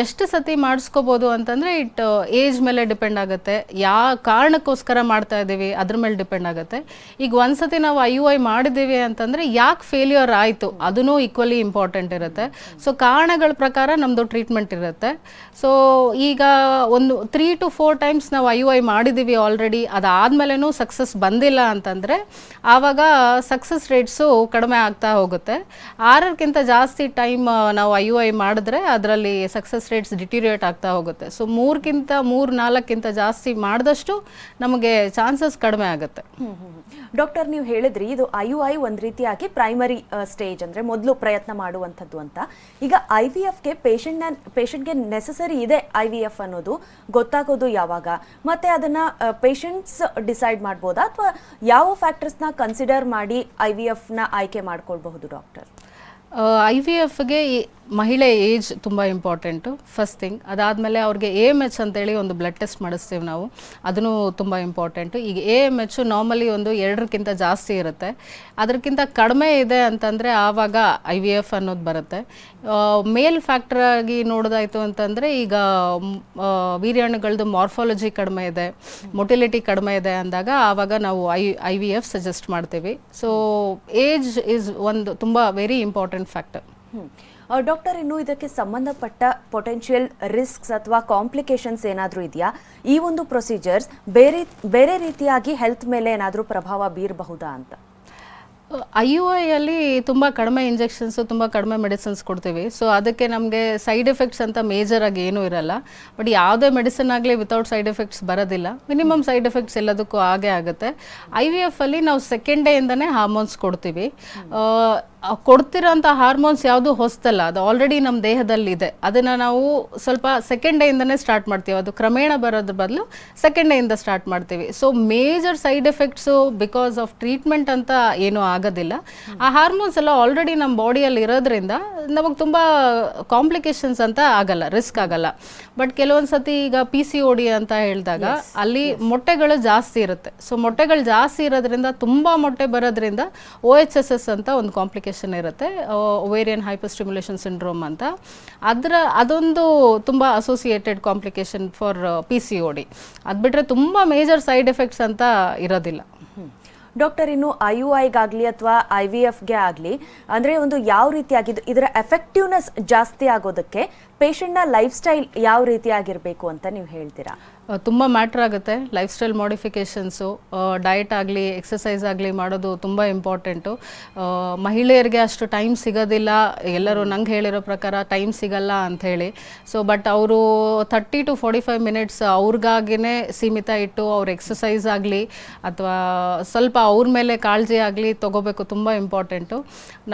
ಎಷ್ಟು ಸತಿ ಮಾಡಿಸ್ಕೋಬೋದು ಅಂತಂದರೆ ಇಟ್ ಏಜ್ ಮೇಲೆ ಡಿಪೆಂಡ್ ಆಗುತ್ತೆ, ಯಾವ ಕಾರಣಕ್ಕೋಸ್ಕರ ಮಾಡ್ತಾ ಇದ್ದೀವಿ ಅದ್ರ ಮೇಲೆ ಡಿಪೆಂಡ್ ಆಗುತ್ತೆ. ಈಗ ಒಂದು ಸತಿ ನಾವು IUI ಮಾಡಿದ್ದೀವಿ ಅಂತಂದರೆ ಯಾಕೆ ಫೇಲ್ಯೂರ್ ಆಯಿತು ಅದೂ ಈಕ್ವಲಿ ಇಂಪಾರ್ಟೆಂಟ್ ಇರುತ್ತೆ. ಸೊ ಕಾರಣಗಳ ಪ್ರಕಾರ ನಮ್ಮದು ಟ್ರೀಟ್ಮೆಂಟ್ ಇರುತ್ತೆ. ಸೊ ಈಗ ಒಂದು 3 to 4 ಟೈಮ್ಸ್ ನಾವು IUI ಮಾಡಿದ್ದೀವಿ ಆಲ್ರೆಡಿ, ಅದಾದಮೇಲೆನೂ ಸಕ್ಸಸ್ ಬಂದಿಲ್ಲ ಅಂತಂದರೆ ಆವಾಗ ಸಕ್ಸಸ್ ರೇಟ್ಸು ಕಡಿಮೆ ಆಗ್ತಾ ಹೋಗುತ್ತೆ. 6ಕ್ಕಿಂತ ಜಾಸ್ತಿ ಟೈಮ್ ನಾವು IUI ಮಾಡಿದ್ರೆ ಅದರಲ್ಲಿ ಸಕ್ಸಸ್ ರೇಟ್ಸ್ ಡಿಟೀರಿಯೇಟ್ ಆಗ್ತಾ ಹೋಗುತ್ತೆ. ಸೊ 3-4ಕ್ಕಿಂತ ಜಾಸ್ತಿ ಮಾಡಿದಷ್ಟು ನಮಗೆ ಚಾನ್ಸಸ್ ಕಡಿಮೆ ಆಗುತ್ತೆ. ಡಾಕ್ಟರ್, ನೀವು ಹೇಳಿದ್ರಿ ಇದು IUI ಒಂದು ರೀತಿಯಾಗಿ ಪ್ರೈಮರಿ ಸ್ಟೇಜ್ ಅಂದರೆ ಮೊದಲು ಪ್ರಯತ್ನ ಮಾಡುವಂಥದ್ದು ಅಂತ. ಈಗ IVFಗೆ ಪೇಷಂಟ್ಗೆ ನೆಸಸರಿ ಇದೆ IVF ಅನ್ನೋದು ಗೊತ್ತಾಗೋದು ಯಾವಾಗ? ಮತ್ತೆ ಅದನ್ನ ಪೇಷಂಟ್ಸ್ ಡಿಸೈಡ್ ಮಾಡ್ಬೋದಾ ಅಥವಾ ಯಾವ ಫ್ಯಾಕ್ಟರ್ಸ್ನ ಕನ್ಸಿಡರ್ ಮಾಡಿ IVFನ ಆಯ್ಕೆ ಮಾಡ್ಕೊಳ್ಬಹುದು ಡಾಕ್ಟರ್? IVFಗೆ ಮಹಿಳೆ ಏಜ್ ತುಂಬ ಇಂಪಾರ್ಟೆಂಟು ಫಸ್ಟ್ ಥಿಂಗ್. ಅದಾದಮೇಲೆ ಅವ್ರಿಗೆ AMH ಅಂತೇಳಿ ಒಂದು ಬ್ಲಡ್ ಟೆಸ್ಟ್ ಮಾಡಿಸ್ತೀವಿ ನಾವು, ಅದೂ ತುಂಬ ಇಂಪಾರ್ಟೆಂಟು. ಈಗ AMH ನಾರ್ಮಲಿ ಒಂದು 2ಕ್ಕಿಂತ ಜಾಸ್ತಿ ಇರುತ್ತೆ, ಅದಕ್ಕಿಂತ ಕಡಿಮೆ ಇದೆ ಅಂತಂದರೆ ಆವಾಗ IVF ಅನ್ನೋದು ಬರುತ್ತೆ. ಮೇಲ್ ಫ್ಯಾಕ್ಟರ್ ಆಗಿ ನೋಡೋದಾಯಿತು ಅಂತಂದರೆ ಈಗ ವೀರ್ಯಾಣುಗಳದ್ದು ಮಾರ್ಫಾಲಜಿ ಕಡಿಮೆ ಇದೆ, ಮೊಟಿಲಿಟಿ ಕಡಿಮೆ ಇದೆ ಅಂದಾಗ ಆವಾಗ ನಾವು IVF ಸಜೆಸ್ಟ್ ಮಾಡ್ತೀವಿ. ಸೊ ಏಜ್ ಈಸ್ ಒಂದು ತುಂಬ ವೆರಿ ಇಂಪಾರ್ಟೆಂಟ್ ಫ್ಯಾಕ್ಟರ್. ಡಾಕ್ಟರ್, ಇನ್ನು ಇದಕ್ಕೆ ಸಂಬಂಧಪಟ್ಟ ಪೊಟೆನ್ಷಿಯಲ್ ರಿಸ್ಕ್ಸ್ ಅಥವಾ ಕಾಂಪ್ಲಿಕೇಶನ್ಸ್ ಏನಾದರೂ ಇದೆಯಾ? ಈ ಒಂದು ಪ್ರೊಸೀಜರ್ಸ್ ಬೇರೆ ರೀತಿಯಾಗಿ ಹೆಲ್ತ್ ಮೇಲೆ ಏನಾದರೂ ಪ್ರಭಾವ ಬೀರಬಹುದಾ ಅಂತ? IUI ಅಲ್ಲಿ ತುಂಬ ಕಡಿಮೆ ಇಂಜೆಕ್ಷನ್ಸು, ತುಂಬ ಕಡಿಮೆ ಮೆಡಿಸಿನ್ಸ್ ಕೊಡ್ತೀವಿ. ಸೊ ಅದಕ್ಕೆ ನಮಗೆ ಸೈಡ್ ಎಫೆಕ್ಟ್ಸ್ ಅಂತ ಮೇಜರಾಗಿ ಏನೂ ಇರಲ್ಲ. ಬಟ್ ಯಾವುದೇ ಮೆಡಿಸಿನ್ ಆಗಲಿ ವಿತೌಟ್ ಸೈಡ್ ಎಫೆಕ್ಟ್ಸ್ ಬರೋದಿಲ್ಲ, ಮಿನಿಮಮ್ ಸೈಡ್ ಎಫೆಕ್ಟ್ಸ್ ಎಲ್ಲದಕ್ಕೂ ಆಗೇ ಆಗುತ್ತೆ. IVF ಅಲ್ಲಿ ನಾವು ಸೆಕೆಂಡ್ ಡೇಯಿಂದನೇ ಹಾರ್ಮೋನ್ಸ್ ಕೊಡ್ತೀವಿ. ಕೊಡ್ತಿರೋಂಥ ಹಾರ್ಮೋನ್ಸ್ ಯಾವುದು ಹೊಸ್ತಲ್ಲ, ಅದು ಆಲ್ರೆಡಿ ನಮ್ಮ ದೇಹದಲ್ಲಿದೆ. ಅದನ್ನು ನಾವು ಸ್ವಲ್ಪ ಸೆಕೆಂಡ್ ಡೇಯಿಂದನೇ ಸ್ಟಾರ್ಟ್ ಮಾಡ್ತೀವಿ, ಅದು ಕ್ರಮೇಣ ಬರೋದ್ರ ಬದಲು ಸೆಕೆಂಡ್ ಡೇಯಿಂದ ಸ್ಟಾರ್ಟ್ ಮಾಡ್ತೀವಿ. So major side effects because of treatment ಅಂತ ಏನೂ ಆಗೋದಿಲ್ಲ. ಆ ಹಾರ್ಮೋನ್ಸ್ ಎಲ್ಲ ಆಲ್ರೆಡಿ ನಮ್ಮ ಬಾಡಿಯಲ್ಲಿ ಇರೋದ್ರಿಂದ ನಮಗೆ ತುಂಬ ಕಾಂಪ್ಲಿಕೇಶನ್ಸ್ ಅಂತ ಆಗಲ್ಲ, ರಿಸ್ಕ್ ಆಗಲ್ಲ. ಬಟ್ ಕೆಲವೊಂದು ಸತಿ ಈಗ PCOD ಅಂತ ಹೇಳಿದಾಗ ಅಲ್ಲಿ ಮೊಟ್ಟೆಗಳು ಜಾಸ್ತಿ ಇರುತ್ತೆ. ಸೊ ಮೊಟ್ಟೆಗಳು ಜಾಸ್ತಿ ಇರೋದ್ರಿಂದ ತುಂಬ ಮೊಟ್ಟೆ ಬರೋದ್ರಿಂದ OHSS ಅಂತ ಒಂದು ಕಾಂಪ್ಲಿಕೇಶನ್ ಇರುತ್ತೆ, ಓವೇರಿಯನ್ ಹೈಪರ್ ಸ್ಟಿಮ್ಯುಲೇಷನ್ ಸಿಂಡ್ರೋಮ್ ಅಂತ. ಅದೊಂದು ತುಂಬ ಅಸೋಸಿಯೇಟೆಡ್ ಕಾಂಪ್ಲಿಕೇಶನ್ ಫಾರ್ PCOD. ಅದು ಬಿಟ್ಟರೆ ತುಂಬ ಮೇಜರ್ ಸೈಡ್ ಎಫೆಕ್ಟ್ಸ್ ಅಂತ ಇರೋದಿಲ್ಲ. ಡಾಕ್ಟರ್, ಇನ್ನು IUIಗಾಗಲಿ ಅಥವಾ IVFಗೆ ಆಗಲಿ ಅಂದರೆ ಒಂದು ಯಾವ ರೀತಿಯಾಗಿದ್ದು ಇದರ ಎಫೆಕ್ಟಿವ್ನೆಸ್ ಜಾಸ್ತಿ ಆಗೋದಕ್ಕೆ ಪೇಷಂಟ್ನ ಲೈಫ್ ಸ್ಟೈಲ್ ಯಾವ ರೀತಿಯಾಗಿರಬೇಕು ಅಂತ ನೀವು ಹೇಳ್ತೀರಾ? ತುಂಬ ಮ್ಯಾಟ್ರ್ ಆಗುತ್ತೆ. ಲೈಫ್ ಸ್ಟೈಲ್ ಮಾಡಿಫಿಕೇಷನ್ಸು, ಡಯಟ್ ಆಗಲಿ ಎಕ್ಸಸೈಸ್ ಆಗಲಿ ಮಾಡೋದು ತುಂಬ ಇಂಪಾರ್ಟೆಂಟು. ಮಹಿಳೆಯರಿಗೆ ಅಷ್ಟು ಟೈಮ್ ಸಿಗೋದಿಲ್ಲ, ಎಲ್ಲರೂ ನಂಗೆ ಹೇಳಿರೋ ಪ್ರಕಾರ ಟೈಮ್ ಸಿಗಲ್ಲ ಅಂಥೇಳಿ. ಸೊ ಬಟ್ ಅವರು 30 to 45 ಮಿನಿಟ್ಸ್ ಅವ್ರಿಗಾಗಿನೇ ಸೀಮಿತ ಇಟ್ಟು ಅವ್ರ ಎಕ್ಸಸೈಸ್ ಆಗಲಿ ಅಥವಾ ಸ್ವಲ್ಪ ಅವ್ರ ಮೇಲೆ ಕಾಳಜಿ ಆಗಲಿ ತೊಗೋಬೇಕು, ತುಂಬ ಇಂಪಾರ್ಟೆಂಟು.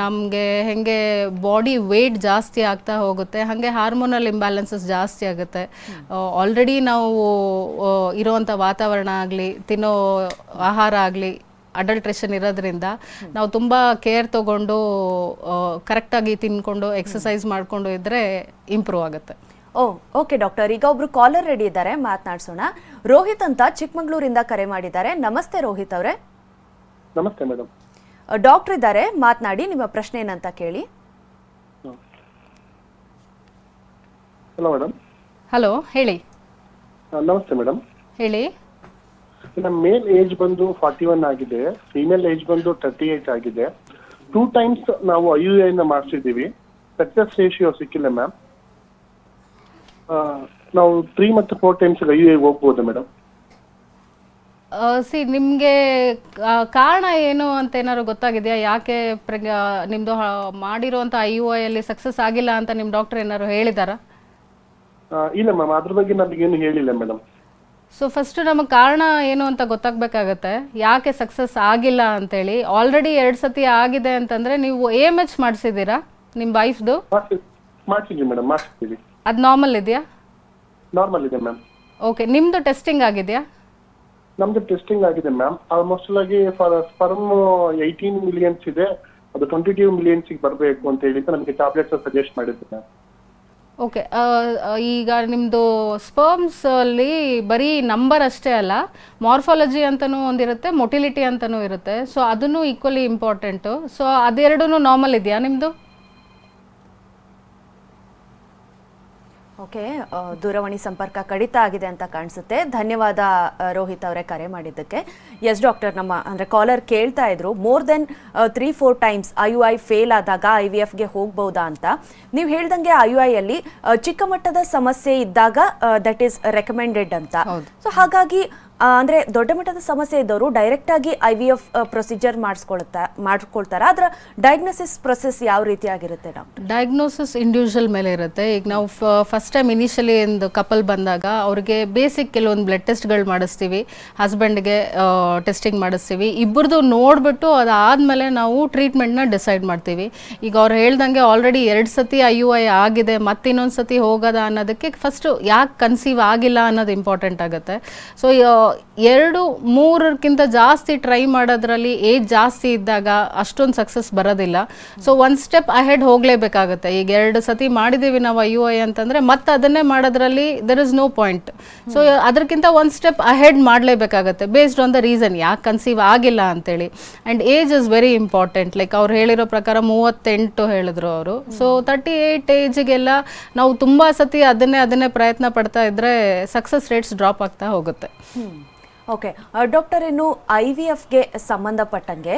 ನಮಗೆ ಹೆಂಗೆ ಬಾಡಿ ವೇಟ್ ಜಾಸ್ತಿ ಆಗ್ತಾ ಹೋಗುತ್ತೆ ಹಾಗೆ ಹಾರ್ಮೋನಲ್ ಇಂಬ್ಯಾಲೆನ್ಸಸ್ ಜಾಸ್ತಿ ಆಗುತ್ತೆ. ಆಲ್ರೆಡಿ ನಾವು ಇರುವಂಥ ವಾತಾವರಣ ಆಗಲಿ ತಿನ್ನೋ ಆಹಾರ ಆಗಲಿ ಅಡಲ್ಟ್ರೇಷನ್ ಇರೋದ್ರಿಂದ ನಾವು ತುಂಬ ಕೇರ್ ತೊಗೊಂಡು ಕರೆಕ್ಟಾಗಿ ತಿನ್ಕೊಂಡು ಎಕ್ಸಸೈಸ್ ಮಾಡಿಕೊಂಡು ಇದ್ದರೆ ಇಂಪ್ರೂವ್ ಆಗುತ್ತೆ. ಓಕೆ ಡಾಕ್ಟರ್, ಈಗ ಒಬ್ರು ಕಾಲರ್ ರೆಡಿ ಇದ್ದಾರೆ, ಮಾತನಾಡ್ಸೋಣ. ರೋಹಿತ್ ಅಂತ ಚಿಕ್ಕಮಗಳೂರಿಂದ ಕರೆ ಮಾಡಿದ್ದಾರೆ. ನಮಸ್ತೆ ರೋಹಿತ್ ಅವರೇ. ನಮಸ್ತೆ ಮೇಡಮ್. ಡಾಕ್ಟರ್ ಇದ್ದಾರೆ, ಮಾತನಾಡಿ, ನಿಮ್ಮ ಪ್ರಶ್ನೆ ಏನಂತ ಕೇಳಿ. Hello madam. ಹಲೋ, ಹೇಳಿ. ನಮಸ್ತೆ ಮೇಡಮ್. ಹೇಳಿ. ನಮ್ಮ ಮೇಲ್ ಏಜ್ ಬಂದು 41 ಆಗಿದೆ, ಫೀಮೇಲ್ ಏಜ್ ಬಂದು 38 ಆಗಿದೆ. 2 ಟೈಮ್ಸ್ ನಾವು IUI ಮಾಡಿಸಿದ್ದೀವಿ, ಸಕ್ಸಸ್ ರೇಷಿಯೋ ಸಿಕ್ಕಿಲ್ಲ ಮ್ಯಾಮ್. ನಾವು 3 ಮತ್ತು 4 ಟೈಮ್ಸ್ IUI ಹೋಗ್ಬೋದಾ ಮೇಡಮ್? ನಿಮಗೆ ಕಾರಣ ಏನು ಅಂತ ಏನಾದ್ರು ಗೊತ್ತಾಗಿದೆಯಾ? ಯಾಕೆ ನಿಮ್ಮದು ಮಾಡಿರುವಂಥ IUI ಅಲ್ಲಿ ಸಕ್ಸಸ್ ಆಗಿಲ್ಲ ಅಂತ ನಿಮ್ಮ ಡಾಕ್ಟರ್ ಏನಾದ್ರು ಹೇಳಿದಾರಾ? ಇಲ್ಲ ಮ್ಯಾಮ್, ಅದ್ರ ಬಗ್ಗೆ ನಮಗೇನು ಹೇಳಿಲ್ಲ ಮೇಡಮ್. ಸೊ ಫಸ್ಟ್ ನಮಗೆ ಕಾರಣ ಏನು ಅಂತ ಗೊತ್ತಾಗಬೇಕಾಗತ್ತೆ, ಯಾಕೆ ಸಕ್ಸಸ್ ಆಗಿಲ್ಲ ಅಂತೇಳಿ. ಆಲ್ರೆಡಿ 2 ಸತಿ ಆಗಿದೆ ಅಂತಂದರೆ ನೀವು AMH ಮಾಡಿಸಿದ್ದೀರಾ ನಿಮ್ಮ ವೈಫ್ದು? ಮಾಡಿಸಿದ್ವಿ ಮೇಡಮ್, ಮಾಡಿಸಿದ್ದೀವಿ. ಅದು ನಾರ್ಮಲ್ ಇದೆಯಾ? ನಾರ್ಮಲ್ ಇದೆ ಮ್ಯಾಮ್. ಓಕೆ, ನಿಮ್ಮದು ಟೆಸ್ಟಿಂಗ್ ಆಗಿದೆಯಾ? ನಮ್ದು ಟೆಸ್ಟಿಂಗ್ ಆಗಿದೆ ಮ್ಯಾಮ್. ಆಲ್ಮೋಸ್ಟ್ ಆಗಿ ಸ್ಪರ್ಮ್ 18 ಮಿಲಿಯನ್ಸ್ ಇದೆ, ಅದು 22 ಮಿಲಿಯನ್ಸ್ ಬರಬೇಕು ಅಂತ ಹೇಳಿ ನಮಗೆ ಟ್ಯಾಬ್ಲೆಟ್ಸ್ ಸಜೆಸ್ಟ್ ಮಾಡಿದ್ರು ಮ್ಯಾಮ್. ಓಕೆ, ಈಗ ನಿಮ್ಮದು ಸ್ಪರ್ಮ್ಸ್ ಅಲ್ಲಿ ಬರೀ ನಂಬರ್ ಅಷ್ಟೇ ಅಲ್ಲ, ಮಾರ್ಫಾಲಜಿ ಅಂತಲೂ ಒಂದಿರುತ್ತೆ, ಮೊಟಿಲಿಟಿ ಅಂತಲೂ ಇರುತ್ತೆ. ಸೊ ಅದನ್ನು ಈಕ್ವಲಿ ಇಂಪಾರ್ಟೆಂಟು. ಸೊ ಅದೆರಡೂ ನಾರ್ಮಲ್ ಇದೆಯಾ ನಿಮ್ಮದು? ಓಕೆ, ದೂರವಾಣಿ ಸಂಪರ್ಕ ಕಡಿತ ಆಗಿದೆ ಅಂತ ಕಾಣಿಸುತ್ತೆ. ಧನ್ಯವಾದ ರೋಹಿತ್ ಅವರೇ ಕರೆ ಮಾಡಿದ್ದಕ್ಕೆ. ಎಸ್ ಡಾಕ್ಟರ್, ನಮ್ಮ ಅಂದರೆ ಕಾಲರ್ ಕೇಳ್ತಾ ಇದ್ರು, more than 3-4 times IUI fail ಆದಾಗ IVFಗೆ ಹೋಗ್ಬೋದಾ ಅಂತ. ನೀವು ಹೇಳ್ದಂಗೆ IUI ಅಲ್ಲಿ ಚಿಕ್ಕ ಮಟ್ಟದ ಸಮಸ್ಯೆ ಇದ್ದಾಗ ದಟ್ ಈಸ್ ರೆಕಮೆಂಡೆಡ್ ಅಂತ. ಸೊ ಹಾಗಾಗಿ ಅಂದ್ರೆ ದೊಡ್ಡ ಮಟ್ಟದ ಸಮಸ್ಯೆ ಇದ್ದವರು ಡೈರೆಕ್ಟ್ ಆಗಿ IVF ಪ್ರೊಸೀಜರ್ ಮಾಡ್ಕೊಳ್ತಾರ? ಅದರ ಡಯಾಗ್ನೋಸಿಸ್ ಪ್ರೊಸೆಸ್ ಯಾವ ರೀತಿ ಆಗಿರುತ್ತೆ ಡಾಕ್ಟರ್? ಡಯಾಗ್ನೋಸಿಸ್ ಇಂಡಿವಿಜುವಲ್ ಮೇಲೆ ಇರುತ್ತೆ. ಈಗ ನಾವು ಫಸ್ಟ್ ಟೈಮ್ ಇನಿಷಿಯಲಿ ಒಂದು ಕಪಲ್ ಬಂದಾಗ ಅವ್ರಿಗೆ ಬೇಸಿಕ್ ಕೆಲವೊಂದು ಬ್ಲಡ್ ಟೆಸ್ಟ್ಗಳು ಮಾಡಿಸ್ತೀವಿ, ಹಸ್ಬೆಂಡ್ಗೆ ಟೆಸ್ಟಿಂಗ್ ಮಾಡಿಸ್ತೀವಿ. ಇಬ್ಬರದು ನೋಡಿಬಿಟ್ಟು ಅದಾದಮೇಲೆ ನಾವು ಟ್ರೀಟ್ಮೆಂಟ್ನ ಡಿಸೈಡ್ ಮಾಡ್ತೀವಿ. ಈಗ ಅವ್ರು ಹೇಳ್ದಂಗೆ ಆಲ್ರೆಡಿ 2 ಸತಿ IUI ಆಗಿದೆ, ಮತ್ತೆ ಇನ್ನೊಂದು ಸತಿ ಹೋಗೋದ ಅನ್ನೋದಕ್ಕೆ ಫಸ್ಟು ಯಾಕೆ ಕನ್ಸೀವ್ ಆಗಿಲ್ಲ ಅನ್ನೋದು ಇಂಪಾರ್ಟೆಂಟ್ ಆಗುತ್ತೆ. ಸೊ 2-3ಕ್ಕಿಂತ ಜಾಸ್ತಿ ಟ್ರೈ ಮಾಡೋದ್ರಲ್ಲಿ ಏಜ್ ಜಾಸ್ತಿ ಇದ್ದಾಗ ಅಷ್ಟೊಂದು ಸಕ್ಸಸ್ ಬರೋದಿಲ್ಲ. ಸೊ 1 ಸ್ಟೆಪ್ ಅಹೆಡ್ ಹೋಗಲೇಬೇಕಾಗುತ್ತೆ. ಈಗ 2 ಸತಿ ಮಾಡಿದ್ದೀವಿ ನಾವು IUI ಅಂತಂದರೆ ಮತ್ತೆ ಅದನ್ನೇ ಮಾಡೋದ್ರಲ್ಲಿ there is no point. So ಅದಕ್ಕಿಂತ 1 ಸ್ಟೆಪ್ ಅಹೆಡ್ ಮಾಡಲೇಬೇಕಾಗತ್ತೆ ಬೇಸ್ಡ್ ಆನ್ ದ ರೀಸನ್ ಯಾಕೆ ಕನ್ಸೀವ್ ಆಗಿಲ್ಲ ಅಂತೇಳಿ. And age is very important. Like ಅವ್ರು ಹೇಳಿರೋ ಪ್ರಕಾರ 38 ಹೇಳಿದ್ರು ಅವರು. ಸೊ 38 ಏಜ್ಗೆಲ್ಲ ನಾವು ತುಂಬ ಸತಿ ಅದನ್ನೇ ಪ್ರಯತ್ನ ಪಡ್ತಾ ಇದ್ದರೆ ಸಕ್ಸಸ್ ರೇಟ್ಸ್ ಡ್ರಾಪ್ ಆಗ್ತಾ ಹೋಗುತ್ತೆ. ಓಕೆ ಡಾಕ್ಟರ್, ಇನ್ನು IVFಗೆ ಸಂಬಂಧಪಟ್ಟಂಗೆ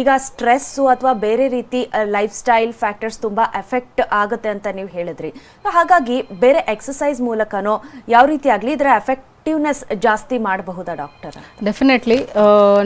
ಈಗ ಸ್ಟ್ರೆಸ್ಸು ಅಥವಾ ಬೇರೆ ರೀತಿ ಲೈಫ್ ಸ್ಟೈಲ್ ಫ್ಯಾಕ್ಟರ್ಸ್ ತುಂಬ ಎಫೆಕ್ಟ್ ಆಗುತ್ತೆ ಅಂತ ನೀವು ಹೇಳಿದ್ರಿ. ಹಾಗಾಗಿ ಬೇರೆ ಎಕ್ಸಸೈಸ್ ಮೂಲಕನೋ ಯಾವ ರೀತಿ ಆಗಲಿ ಇದರ ಎಫೆಕ್ಟಿವ್ನೆಸ್ ಜಾಸ್ತಿ ಮಾಡಬಹುದಾ ಡಾಕ್ಟರ್? ಡೆಫಿನೆಟ್ಲಿ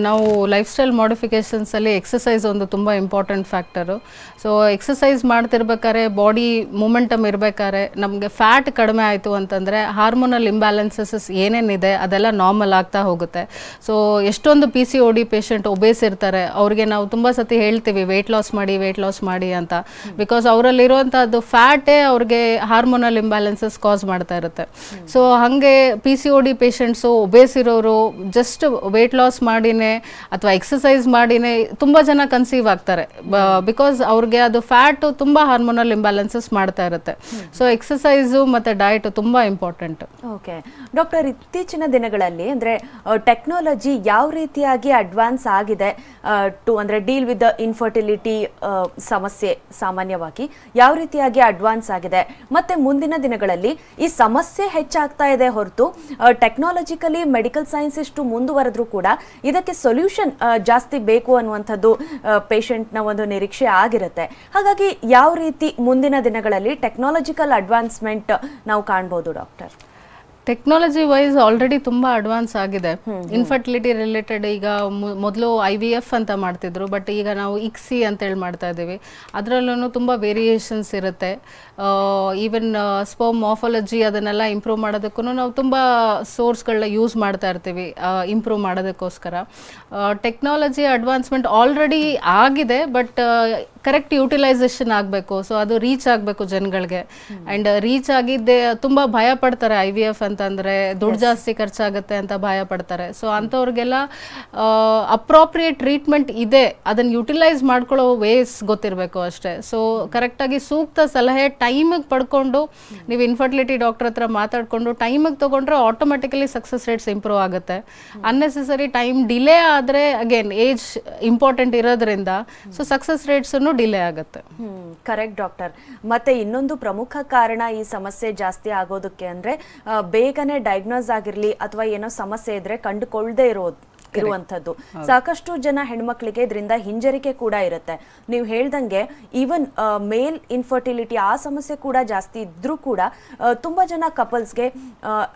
ನಾವು ಲೈಫ್ ಸ್ಟೈಲ್ ಮಾಡಿಫಿಕೇಷನ್ಸಲ್ಲಿ ಎಕ್ಸಸೈಸ್ ಒಂದು ತುಂಬ ಇಂಪಾರ್ಟೆಂಟ್ ಫ್ಯಾಕ್ಟರು. ಸೊ ಎಕ್ಸಸೈಸ್ ಮಾಡ್ತಿರ್ಬೇಕಾದ್ರೆ ಬಾಡಿ ಮೂಮೆಂಟಮ್ ಇರಬೇಕಾದ್ರೆ ನಮಗೆ ಫ್ಯಾಟ್ ಕಡಿಮೆ ಆಯಿತು ಅಂತಂದರೆ ಹಾರ್ಮೋನಲ್ ಇಂಬ್ಯಾಲೆನ್ಸಸ್ ಏನೇನಿದೆ ಅದೆಲ್ಲ ನಾರ್ಮಲ್ ಆಗ್ತಾ ಹೋಗುತ್ತೆ. ಸೊ ಎಷ್ಟೊಂದು PCOD ಪೇಷಂಟ್ ಒಬೇಸ್ ಇರ್ತಾರೆ, ಅವ್ರಿಗೆ ನಾವು ತುಂಬ ಸತಿ ಹೇಳ್ತೀವಿ ವೆಯ್ಟ್ ಲಾಸ್ ಮಾಡಿ ಅಂತ. ಬಿಕಾಸ್ ಅವರಲ್ಲಿರುವಂಥದ್ದು ಫ್ಯಾಟೇ ಅವ್ರಿಗೆ ಹಾರ್ಮೋನಲ್ ಇಂಬ್ಯಾಲೆನ್ಸಸ್ ಕಾಸ್ ಮಾಡ್ತಾ ಇರುತ್ತೆ. ಸೊ ಹಾಗೆ PCOD ಪೇಷಂಟ್ಸು ಒಬೇಸ್ ಇರೋರು ಜಸ್ಟ್ ವೆಯ್ಟ್ ಲಾಸ್ ಮಾಡಿನೇ ಅಥವಾ ಎಕ್ಸಸೈಸ್ ಮಾಡಿನೇ ತುಂಬ ಜನ ಕನ್ಸೀವ್ ಆಗ್ತಾರೆ. ಬಿಕಾಸ್ ಅವ್ರಿಗೆ ಅದು ಫ್ಯಾಟು ತುಂಬ ಹಾರ್ಮೋನಲ್ ಇಂಬ್ಯಾಲೆನ್ಸಸ್ ಮಾಡ್ತಾ ಇರುತ್ತೆ. ಸೊ ಎಕ್ಸಸೈಸು ಮತ್ತು ಡಯಟ್ ತುಂಬ ಇಂಪಾರ್ಟೆಂಟ್. ಓಕೆ ಡಾಕ್ಟರ್, ಇತ್ತೀಚಿನ ದಿನಗಳಲ್ಲಿ ಅಂದರೆ ಟೆಕ್ನಾಲಜಿ ಯಾವ ರೀತಿಯಾಗಿ ಅಡ್ವಾನ್ಸ್ ಆಗಿದೆ ಅಂದರೆ ಡೀಲ್ ವಿತ್ ದ ಇನ್ಫರ್ಟಿಲಿಟಿ ಸಮಸ್ಯೆ ಸಾಮಾನ್ಯವಾಗಿ ಯಾವ ರೀತಿಯಾಗಿ ಅಡ್ವಾನ್ಸ್ ಆಗಿದೆ, ಮತ್ತು ಮುಂದಿನ ದಿನಗಳಲ್ಲಿ ಈ ಸಮಸ್ಯೆ ಹೆಚ್ಚಾಗ್ತಾ ಇದೆ ಹೊರತು ಟೆಕ್ನಾಲಜಿಕಲಿ ಮೆಡಿಕಲ್ ಸೈನ್ಸ್ ಇಷ್ಟು ಮುಂದುವರೆದ್ರೂ ಕೂಡ ಇದಕ್ಕೆ ಸೊಲ್ಯೂಷನ್ ಜಾಸ್ತಿ ಬೇಕು ಅನ್ನುವಂಥದ್ದು ಪೇಷಂಟ್ನ ಒಂದು ನಿರೀಕ್ಷೆ ಆಗಿರುತ್ತೆ. ಹಾಗಾಗಿ ಯಾವ ರೀತಿ ಮುಂದಿನ ದಿನಗಳಲ್ಲಿ ಟೆಕ್ನಾಲಜಿಕಲ್ ಅಡ್ವಾನ್ಸ್ಮೆಂಟ್ ನಾವು ಕಾಣ್ಬೋದು ಡಾಕ್ಟರ್? ಟೆಕ್ನಾಲಜಿ ವೈಸ್ ಆಲ್ರೆಡಿ ತುಂಬ ಅಡ್ವಾನ್ಸ್ ಆಗಿದೆ. ಇನ್ಫರ್ಟಿಲಿಟಿ ರಿಲೇಟೆಡ್ ಈಗ ಮೊದಲು IVF ಅಂತ ಮಾಡ್ತಿದ್ರು, ಬಟ್ ಈಗ ನಾವು ICSI ಅಂತೇಳಿ ಮಾಡ್ತಾ ಇದ್ದೀವಿ. ಅದರಲ್ಲೂ ತುಂಬ ವೇರಿಯೇಷನ್ಸ್ ಇರುತ್ತೆ. ಈವನ್ ಸ್ಪರ್ಮ್ ಮಾರ್ಫಾಲಜಿ ಅದನ್ನೆಲ್ಲ ಇಂಪ್ರೂವ್ ಮಾಡೋದಕ್ಕೂ ನಾವು ತುಂಬ ಸೋರ್ಸ್ಗಳನ್ನ ಯೂಸ್ ಮಾಡ್ತಾ ಇರ್ತೀವಿ ಇಂಪ್ರೂವ್ ಮಾಡೋದಕ್ಕೋಸ್ಕರ. ಟೆಕ್ನಾಲಜಿ ಅಡ್ವಾನ್ಸ್ಮೆಂಟ್ ಆಲ್ರೆಡಿ ಆಗಿದೆ, ಬಟ್ ಕರೆಕ್ಟ್ ಯುಟಿಲೈಸೇಷನ್ ಆಗಬೇಕು. ಸೊ ಅದು ರೀಚ್ ಆಗಬೇಕು ಜನಗಳಿಗೆ. ಆ್ಯಂಡ್ ರೀಚ್ ಆಗಿದ್ದೆ ತುಂಬ ಭಯ ಪಡ್ತಾರೆ IVF ಅಂತಂದರೆ ದುಡ್ಡು ಜಾಸ್ತಿ ಖರ್ಚಾಗುತ್ತೆ ಅಂತ ಭಯ ಪಡ್ತಾರೆ. ಸೊ ಅಂಥವ್ರಿಗೆಲ್ಲ ಅಪ್ರಾಪ್ರಿಯೇಟ್ ಟ್ರೀಟ್ಮೆಂಟ್ ಇದೆ, ಅದನ್ನು ಯುಟಿಲೈಸ್ ಮಾಡ್ಕೊಳ್ಳೋ ವೇಸ್ ಗೊತ್ತಿರಬೇಕು ಅಷ್ಟೇ. ಸೊ ಕರೆಕ್ಟಾಗಿ ಸೂಕ್ತ ಸಲಹೆ ಟೈಮಿಗೆ ಪಡ್ಕೊಂಡು ನೀವು ಇನ್ಫರ್ಟಿಲಿಟಿ ಡಾಕ್ಟರ್ ಹತ್ರ ಮಾತಾಡಿಕೊಂಡು ಟೈಮಿಗೆ ತೊಗೊಂಡ್ರೆ ಆಟೋಮೆಟಿಕಲಿ ಸಕ್ಸಸ್ ರೇಟ್ಸ್ ಇಂಪ್ರೂವ್ ಆಗುತ್ತೆ. ಅನ್ನೆಸೆಸರಿ ಟೈಮ್ ಡಿಲೇ ಆದರೆ ಅಗೇನ್ ಏಜ್ ಇಂಪಾರ್ಟೆಂಟ್ ಇರೋದ್ರಿಂದ ಸೊ ಸಕ್ಸಸ್ ರೇಟ್ಸನ್ನು ಡಿಲೇ ಆಗುತ್ತೆ. Correct doctor. ಮತ್ತೆ ಇನ್ನೊಂದು ಪ್ರಮುಖ ಕಾರಣ ಈ ಸಮಸ್ಯೆ ಜಾಸ್ತಿ ಆಗೋದಕ್ಕೆ ಅಂದರೆ ಬೇಗನೆ ಡಯಾಗ್ನೋಸ್ ಆಗಿರಲಿ ಅಥವಾ ಏನೋ ಸಮಸ್ಯೆ ಇದ್ರೆ ಕಂಡುಕೊಳ್ಳದೆ ಇರೋದು ಇರುವಂತದ್ದು. ಸಾಕಷ್ಟು ಜನ ಹೆಣ್ಮಕ್ಳಿಗೆ ಇದರಿಂದ ಹಿಂಜರಿಕೆ ಕೂಡ ಇರುತ್ತೆ. ನೀವು ಹೇಳ್ದಂಗೆ ಈವನ್ ಮೇಲ್ ಇನ್ಫರ್ಟಿಲಿಟಿ ಆ ಸಮಸ್ಯೆ ಕೂಡ ಜಾಸ್ತಿ ಇದ್ರೂ ಕೂಡ ತುಂಬಾ ಜನ ಕಪಲ್ಸ್ಗೆ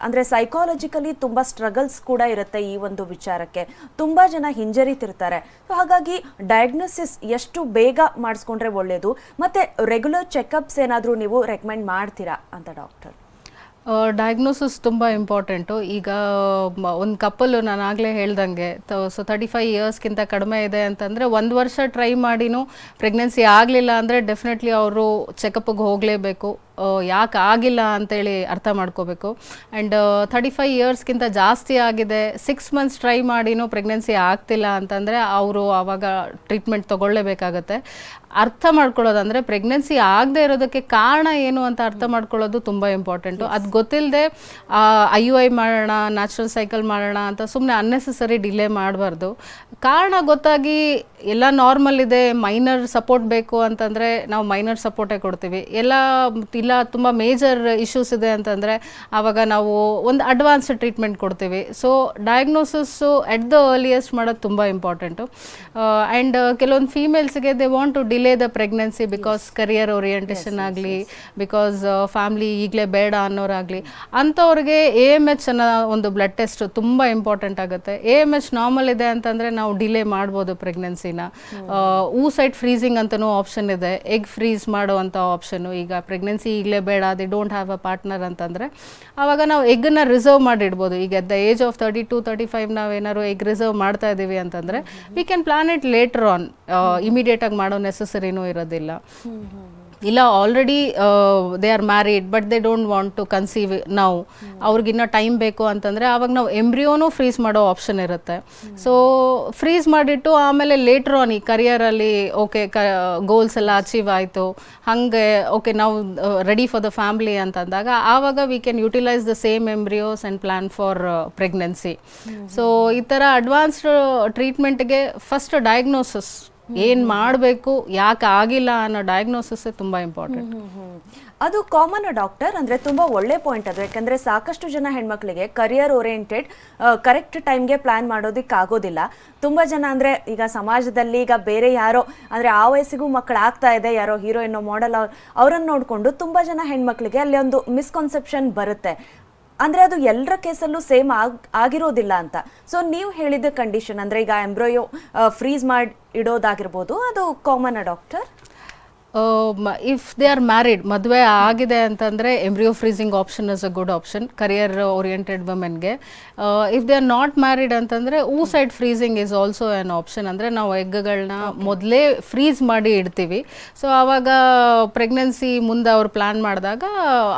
ಅಂದ್ರೆ ಸೈಕಾಲಜಿಕಲಿ ತುಂಬಾ ಸ್ಟ್ರಗಲ್ಸ್ ಕೂಡ ಇರುತ್ತೆ ಈ ಒಂದು ವಿಚಾರಕ್ಕೆ. ತುಂಬಾ ಜನ ಹಿಂಜರಿತಿರ್ತಾರೆ. ಹಾಗಾಗಿ ಡಯಾಗ್ನೋಸಿಸ್ ಎಷ್ಟು ಬೇಗ ಮಾಡಿಸ್ಕೊಂಡ್ರೆ ಒಳ್ಳೇದು, ಮತ್ತೆ ರೆಗ್ಯುಲರ್ ಚೆಕಪ್ಸ್ ಏನಾದರೂ ನೀವು ರೆಕಮೆಂಡ್ ಮಾಡ್ತೀರಾ ಅಂತ ಡಾಕ್ಟರ್? ಡಯಾಗ್ನೋಸಿಸ್ ತುಂಬ ಇಂಪಾರ್ಟೆಂಟು. ಈಗ ಒಂದು ಕಪ್ಪಲು ನಾನು ಆಗಲೇ ಹೇಳ್ದಂಗೆ ಸೊ 35 ಇಯರ್ಸ್ಗಿಂತ ಕಡಿಮೆ ಇದೆ ಅಂತಂದರೆ 1 ವರ್ಷ ಟ್ರೈ ಮಾಡಿನೂ ಪ್ರೆಗ್ನೆನ್ಸಿ ಆಗಲಿಲ್ಲ ಅಂದರೆ ಡೆಫಿನೆಟ್ಲಿ ಅವರು ಚೆಕಪ್ಗೆ ಹೋಗಲೇಬೇಕು. ಯಾಕೆ ಆಗಿಲ್ಲ ಅಂತೇಳಿ ಅರ್ಥ ಮಾಡ್ಕೋಬೇಕು. ಆ್ಯಂಡ್ 35 ಇಯರ್ಸ್ಗಿಂತ ಜಾಸ್ತಿ ಆಗಿದೆ, 6 ಮಂತ್ಸ್ ಟ್ರೈ ಮಾಡಿನೂ ಪ್ರೆಗ್ನೆನ್ಸಿ ಆಗ್ತಿಲ್ಲ ಅಂತಂದರೆ ಅವರು ಆವಾಗ ಟ್ರೀಟ್ಮೆಂಟ್ ತೊಗೊಳ್ಳೇಬೇಕಾಗತ್ತೆ. ಅರ್ಥ ಮಾಡ್ಕೊಳ್ಳೋದಂದರೆ ಪ್ರೆಗ್ನೆನ್ಸಿ ಆಗದೆ ಇರೋದಕ್ಕೆ ಕಾರಣ ಏನು ಅಂತ ಅರ್ಥ ಮಾಡ್ಕೊಳ್ಳೋದು ತುಂಬ ಇಂಪಾರ್ಟೆಂಟು. ಅದು ಗೊತ್ತಿಲ್ಲದೆ IUI ಮಾಡೋಣ, ನ್ಯಾಚುರಲ್ ಸೈಕಲ್ ಮಾಡೋಣ ಅಂತ ಸುಮ್ಮನೆ ಅನ್ನೆಸೆಸರಿ ಡಿಲೇ ಮಾಡಬಾರ್ದು. ಕಾರಣ ಗೊತ್ತಾಗಿ ಎಲ್ಲ ನಾರ್ಮಲ್ ಇದೆ, ಮೈನರ್ ಸಪೋರ್ಟ್ ಬೇಕು ಅಂತಂದರೆ ನಾವು ಮೈನರ್ ಸಪೋರ್ಟೇ ಕೊಡ್ತೀವಿ. ಇಲ್ಲ ತುಂಬ ಮೇಜರ್ ಇಶ್ಯೂಸ್ ಇದೆ ಅಂತಂದರೆ ಆವಾಗ ನಾವು ಒಂದು ಅಡ್ವಾನ್ಸ್ಡ್ ಟ್ರೀಟ್ಮೆಂಟ್ ಕೊಡ್ತೀವಿ. So diagnosis at the earliest ಮಾಡೋದು ತುಂಬ ಇಂಪಾರ್ಟೆಂಟು. ಆ್ಯಂಡ್ ಕೆಲವೊಂದು ಫೀಮೇಲ್ಸ್ಗೆ they want to delay the pregnancy because career orientation ಆಗಲಿ, ಬಿಕಾಸ್ ಫ್ಯಾಮ್ಲಿ ಈಗಲೇ ಬೇಡ ಅನ್ನೋರಾಗಲಿ, ಅಂಥವ್ರಿಗೆ AMH ಅನ್ನೋ ಒಂದು ಬ್ಲಡ್ ಟೆಸ್ಟ್ ತುಂಬ ಇಂಪಾರ್ಟೆಂಟ್ ಆಗುತ್ತೆ. AMH ನಾರ್ಮಲ್ ಇದೆ ಅಂತಂದರೆ ನಾವು ಡಿಲೇ ಮಾಡ್ಬೋದು ಪ್ರೆಗ್ನೆನ್ಸಿನ. ಊಸೈಡ್ ಫ್ರೀಸಿಂಗ್ ಅಂತಲೂ ಆಪ್ಷನ್ ಇದೆ, ಎಗ್ ಫ್ರೀಸ್ ಮಾಡುವಂಥ ಆಪ್ಷನು. ಈಗ ಪ್ರೆಗ್ನೆನ್ಸಿ ಈಗಲೇ ಬೇಡ, they don't have a partner ಅಂತಂದರೆ ಆವಾಗ ನಾವು ಎಗ್ಗನ್ನು ರಿಸರ್ವ್ ಮಾಡಿಡ್ಬೋದು. ಈಗ ಅಟ್ ದ ಏಜ್ ಆಫ್ 32-35 ನಾವೇನಾದ್ರು ಎಗ್ ರಿಸರ್ವ್ ಮಾಡ್ತಾ ಇದ್ದೀವಿ ಅಂತಂದರೆ we can plan it later on. ಇಮಿಡಿಯೇಟಾಗಿ ಮಾಡೋ ನೆಸೆಸರಿನೂ ಇರೋದಿಲ್ಲ. ಇಲ್ಲ already they are married but they don't want to conceive ನಾವು, ಅವ್ರಿಗಿನ್ನ ಟೈಮ್ ಬೇಕು ಅಂತಂದರೆ ಆವಾಗ ನಾವು ಎಂಬ್ರಿಯೋನೂ ಫ್ರೀಸ್ ಮಾಡೋ ಆಪ್ಷನ್ ಇರುತ್ತೆ. ಸೊ ಫ್ರೀಸ್ ಮಾಡಿಟ್ಟು ಆಮೇಲೆ ಲೇಟರ್ ಆನ್ ಈ ಕರಿಯರಲ್ಲಿ ಓಕೆ ಗೋಲ್ಸ್ ಎಲ್ಲ ಅಚೀವ್ ಆಯಿತು, ಹಾಗೆ ಓಕೆ ನಾವು ರೆಡಿ ಫಾರ್ ದ ಫ್ಯಾಮ್ಲಿ ಅಂತಂದಾಗ ಆವಾಗ we can utilise the same embryos and plan for pregnancy. So ಈ ಥರ ಅಡ್ವಾನ್ಸ್ಡ್ ಟ್ರೀಟ್ಮೆಂಟ್ಗೆ ಫಸ್ಟ್ ಡಯಾಗ್ನೋಸಿಸ್ ಏನು ಮಾಡಬೇಕು, ಯಾಕೆ ಆಗಿಲ್ಲ ಅನ್ನೋ ಡಯಾಗ್ನೋಸಿಸ್ ತುಂಬ ಇಂಪಾರ್ಟೆಂಟ್. ಅದು ಕಾಮನ್ ಡಾಕ್ಟರ್, ಅಂದರೆ ತುಂಬ ಒಳ್ಳೆ ಪಾಯಿಂಟ್ ಅದು. ಯಾಕಂದರೆ ಸಾಕಷ್ಟು ಜನ ಹೆಣ್ಮಕ್ಳಿಗೆ ಕರಿಯರ್ ಓರಿಯೆಂಟೆಡ್ ಕರೆಕ್ಟ್ ಟೈಮ್ಗೆ ಪ್ಲ್ಯಾನ್ ಮಾಡೋದಕ್ಕೆ ಆಗೋದಿಲ್ಲ. ತುಂಬ ಜನ ಅಂದರೆ ಈಗ ಸಮಾಜದಲ್ಲಿ ಈಗ ಬೇರೆ ಯಾರೋ ಅಂದರೆ ಆ ವಯಸ್ಸಿಗೂ ಮಕ್ಕಳು ಆಗ್ತಾ ಇದೆ, ಯಾರೋ ಹೀರೋಯಿನ್ನೋ ಮಾಡೆಲ್ ಅವರನ್ನು ನೋಡಿಕೊಂಡು ತುಂಬ ಜನ ಹೆಣ್ಮಕ್ಳಿಗೆ ಅಲ್ಲಿ ಒಂದು ಮಿಸ್ಕನ್ಸೆಪ್ಷನ್ ಬರುತ್ತೆ. ಅಂದರೆ ಅದು ಎಲ್ಲರ ಕೇಸಲ್ಲೂ ಸೇಮ್ ಆಗಿರೋದಿಲ್ಲ ಅಂತ. ಸೊ ನೀವು ಹೇಳಿದ ಕಂಡೀಷನ್ ಅಂದರೆ ಈಗ ಎಂಬ್ರೋಯೋ ಫ್ರೀಸ್ ಮಾಡಿ ಇಡೋದಾಗಿರ್ಬೋದು, ಅದು common doctor? If they are married, ಮದುವೆ ಆಗಿದೆ ಅಂತಂದರೆ embryo freezing option is a good option career oriented ವುಮೆನ್ಗೆ. If they are not married ಅಂತಂದರೆ oocyte freezing is also an option. ಅಂದರೆ ನಾವು ಎಗ್ಗಳನ್ನ ಮೊದಲೇ ಫ್ರೀಸ್ ಮಾಡಿ ಇಡ್ತೀವಿ. ಸೊ ಆವಾಗ ಪ್ರೆಗ್ನೆನ್ಸಿ ಮುಂದೆ ಅವ್ರು ಪ್ಲ್ಯಾನ್ ಮಾಡಿದಾಗ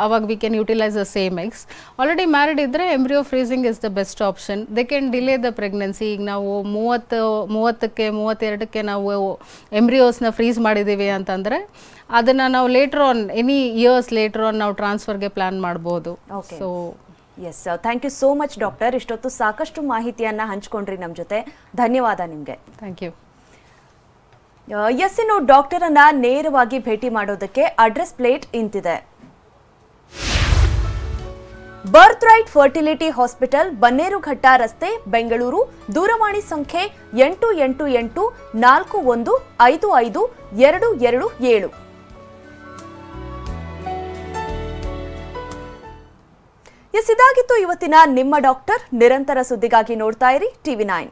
ಆವಾಗ we can utilise the same eggs. Already married ಇದ್ದರೆ embryo freezing is the best option. They can delay the pregnancy. ಈಗ ನಾವು 32ಕ್ಕೆ ನಾವು ಎಂಬ್ರಿಯೋಸ್ನ ಫ್ರೀಸ್ ಮಾಡಿದ್ದೀವಿ ಅಂತಂದರೆ ಅದನ್ನು ನಾವು later on any years later on ನಾವು ಟ್ರಾನ್ಸ್ಫರ್ಗೆ ಪ್ಲಾನ್ ಮಾಡ್ಬೋದು. So yes, thank you so much doctor. ಇಷ್ಟೊತ್ತು ಸಾಕಷ್ಟು ಮಾಹಿತಿಯನ್ನು ಹಂಚ್ಕೊಂಡ್ರಿ ನಮ್ಮ ಜೊತೆ. ಧನ್ಯವಾದ ನಿಮಗೆ. Thank you. ಎಸ್, ಇನ್ನು ಡಾಕ್ಟರನ್ನ ನೇರವಾಗಿ ಭೇಟಿ ಮಾಡೋದಕ್ಕೆ ಅಡ್ರೆಸ್ ಪ್ಲೇಟ್ ಇಂತಿದೆ. Birth right fertility hospital, Bannerghatta ರಸ್ತೆ, ಬೆಂಗಳೂರು. ದೂರವಾಣಿ ಸಂಖ್ಯೆ 8884155227. ಇದಾಗಿತ್ತು ಇವತ್ತಿನ ನಿಮ್ಮ ಡಾಕ್ಟರ್. ನಿರಂತರ ಸುದ್ದಿಗಾಗಿ ನೋಡ್ತಾ ಇರಿ TV9.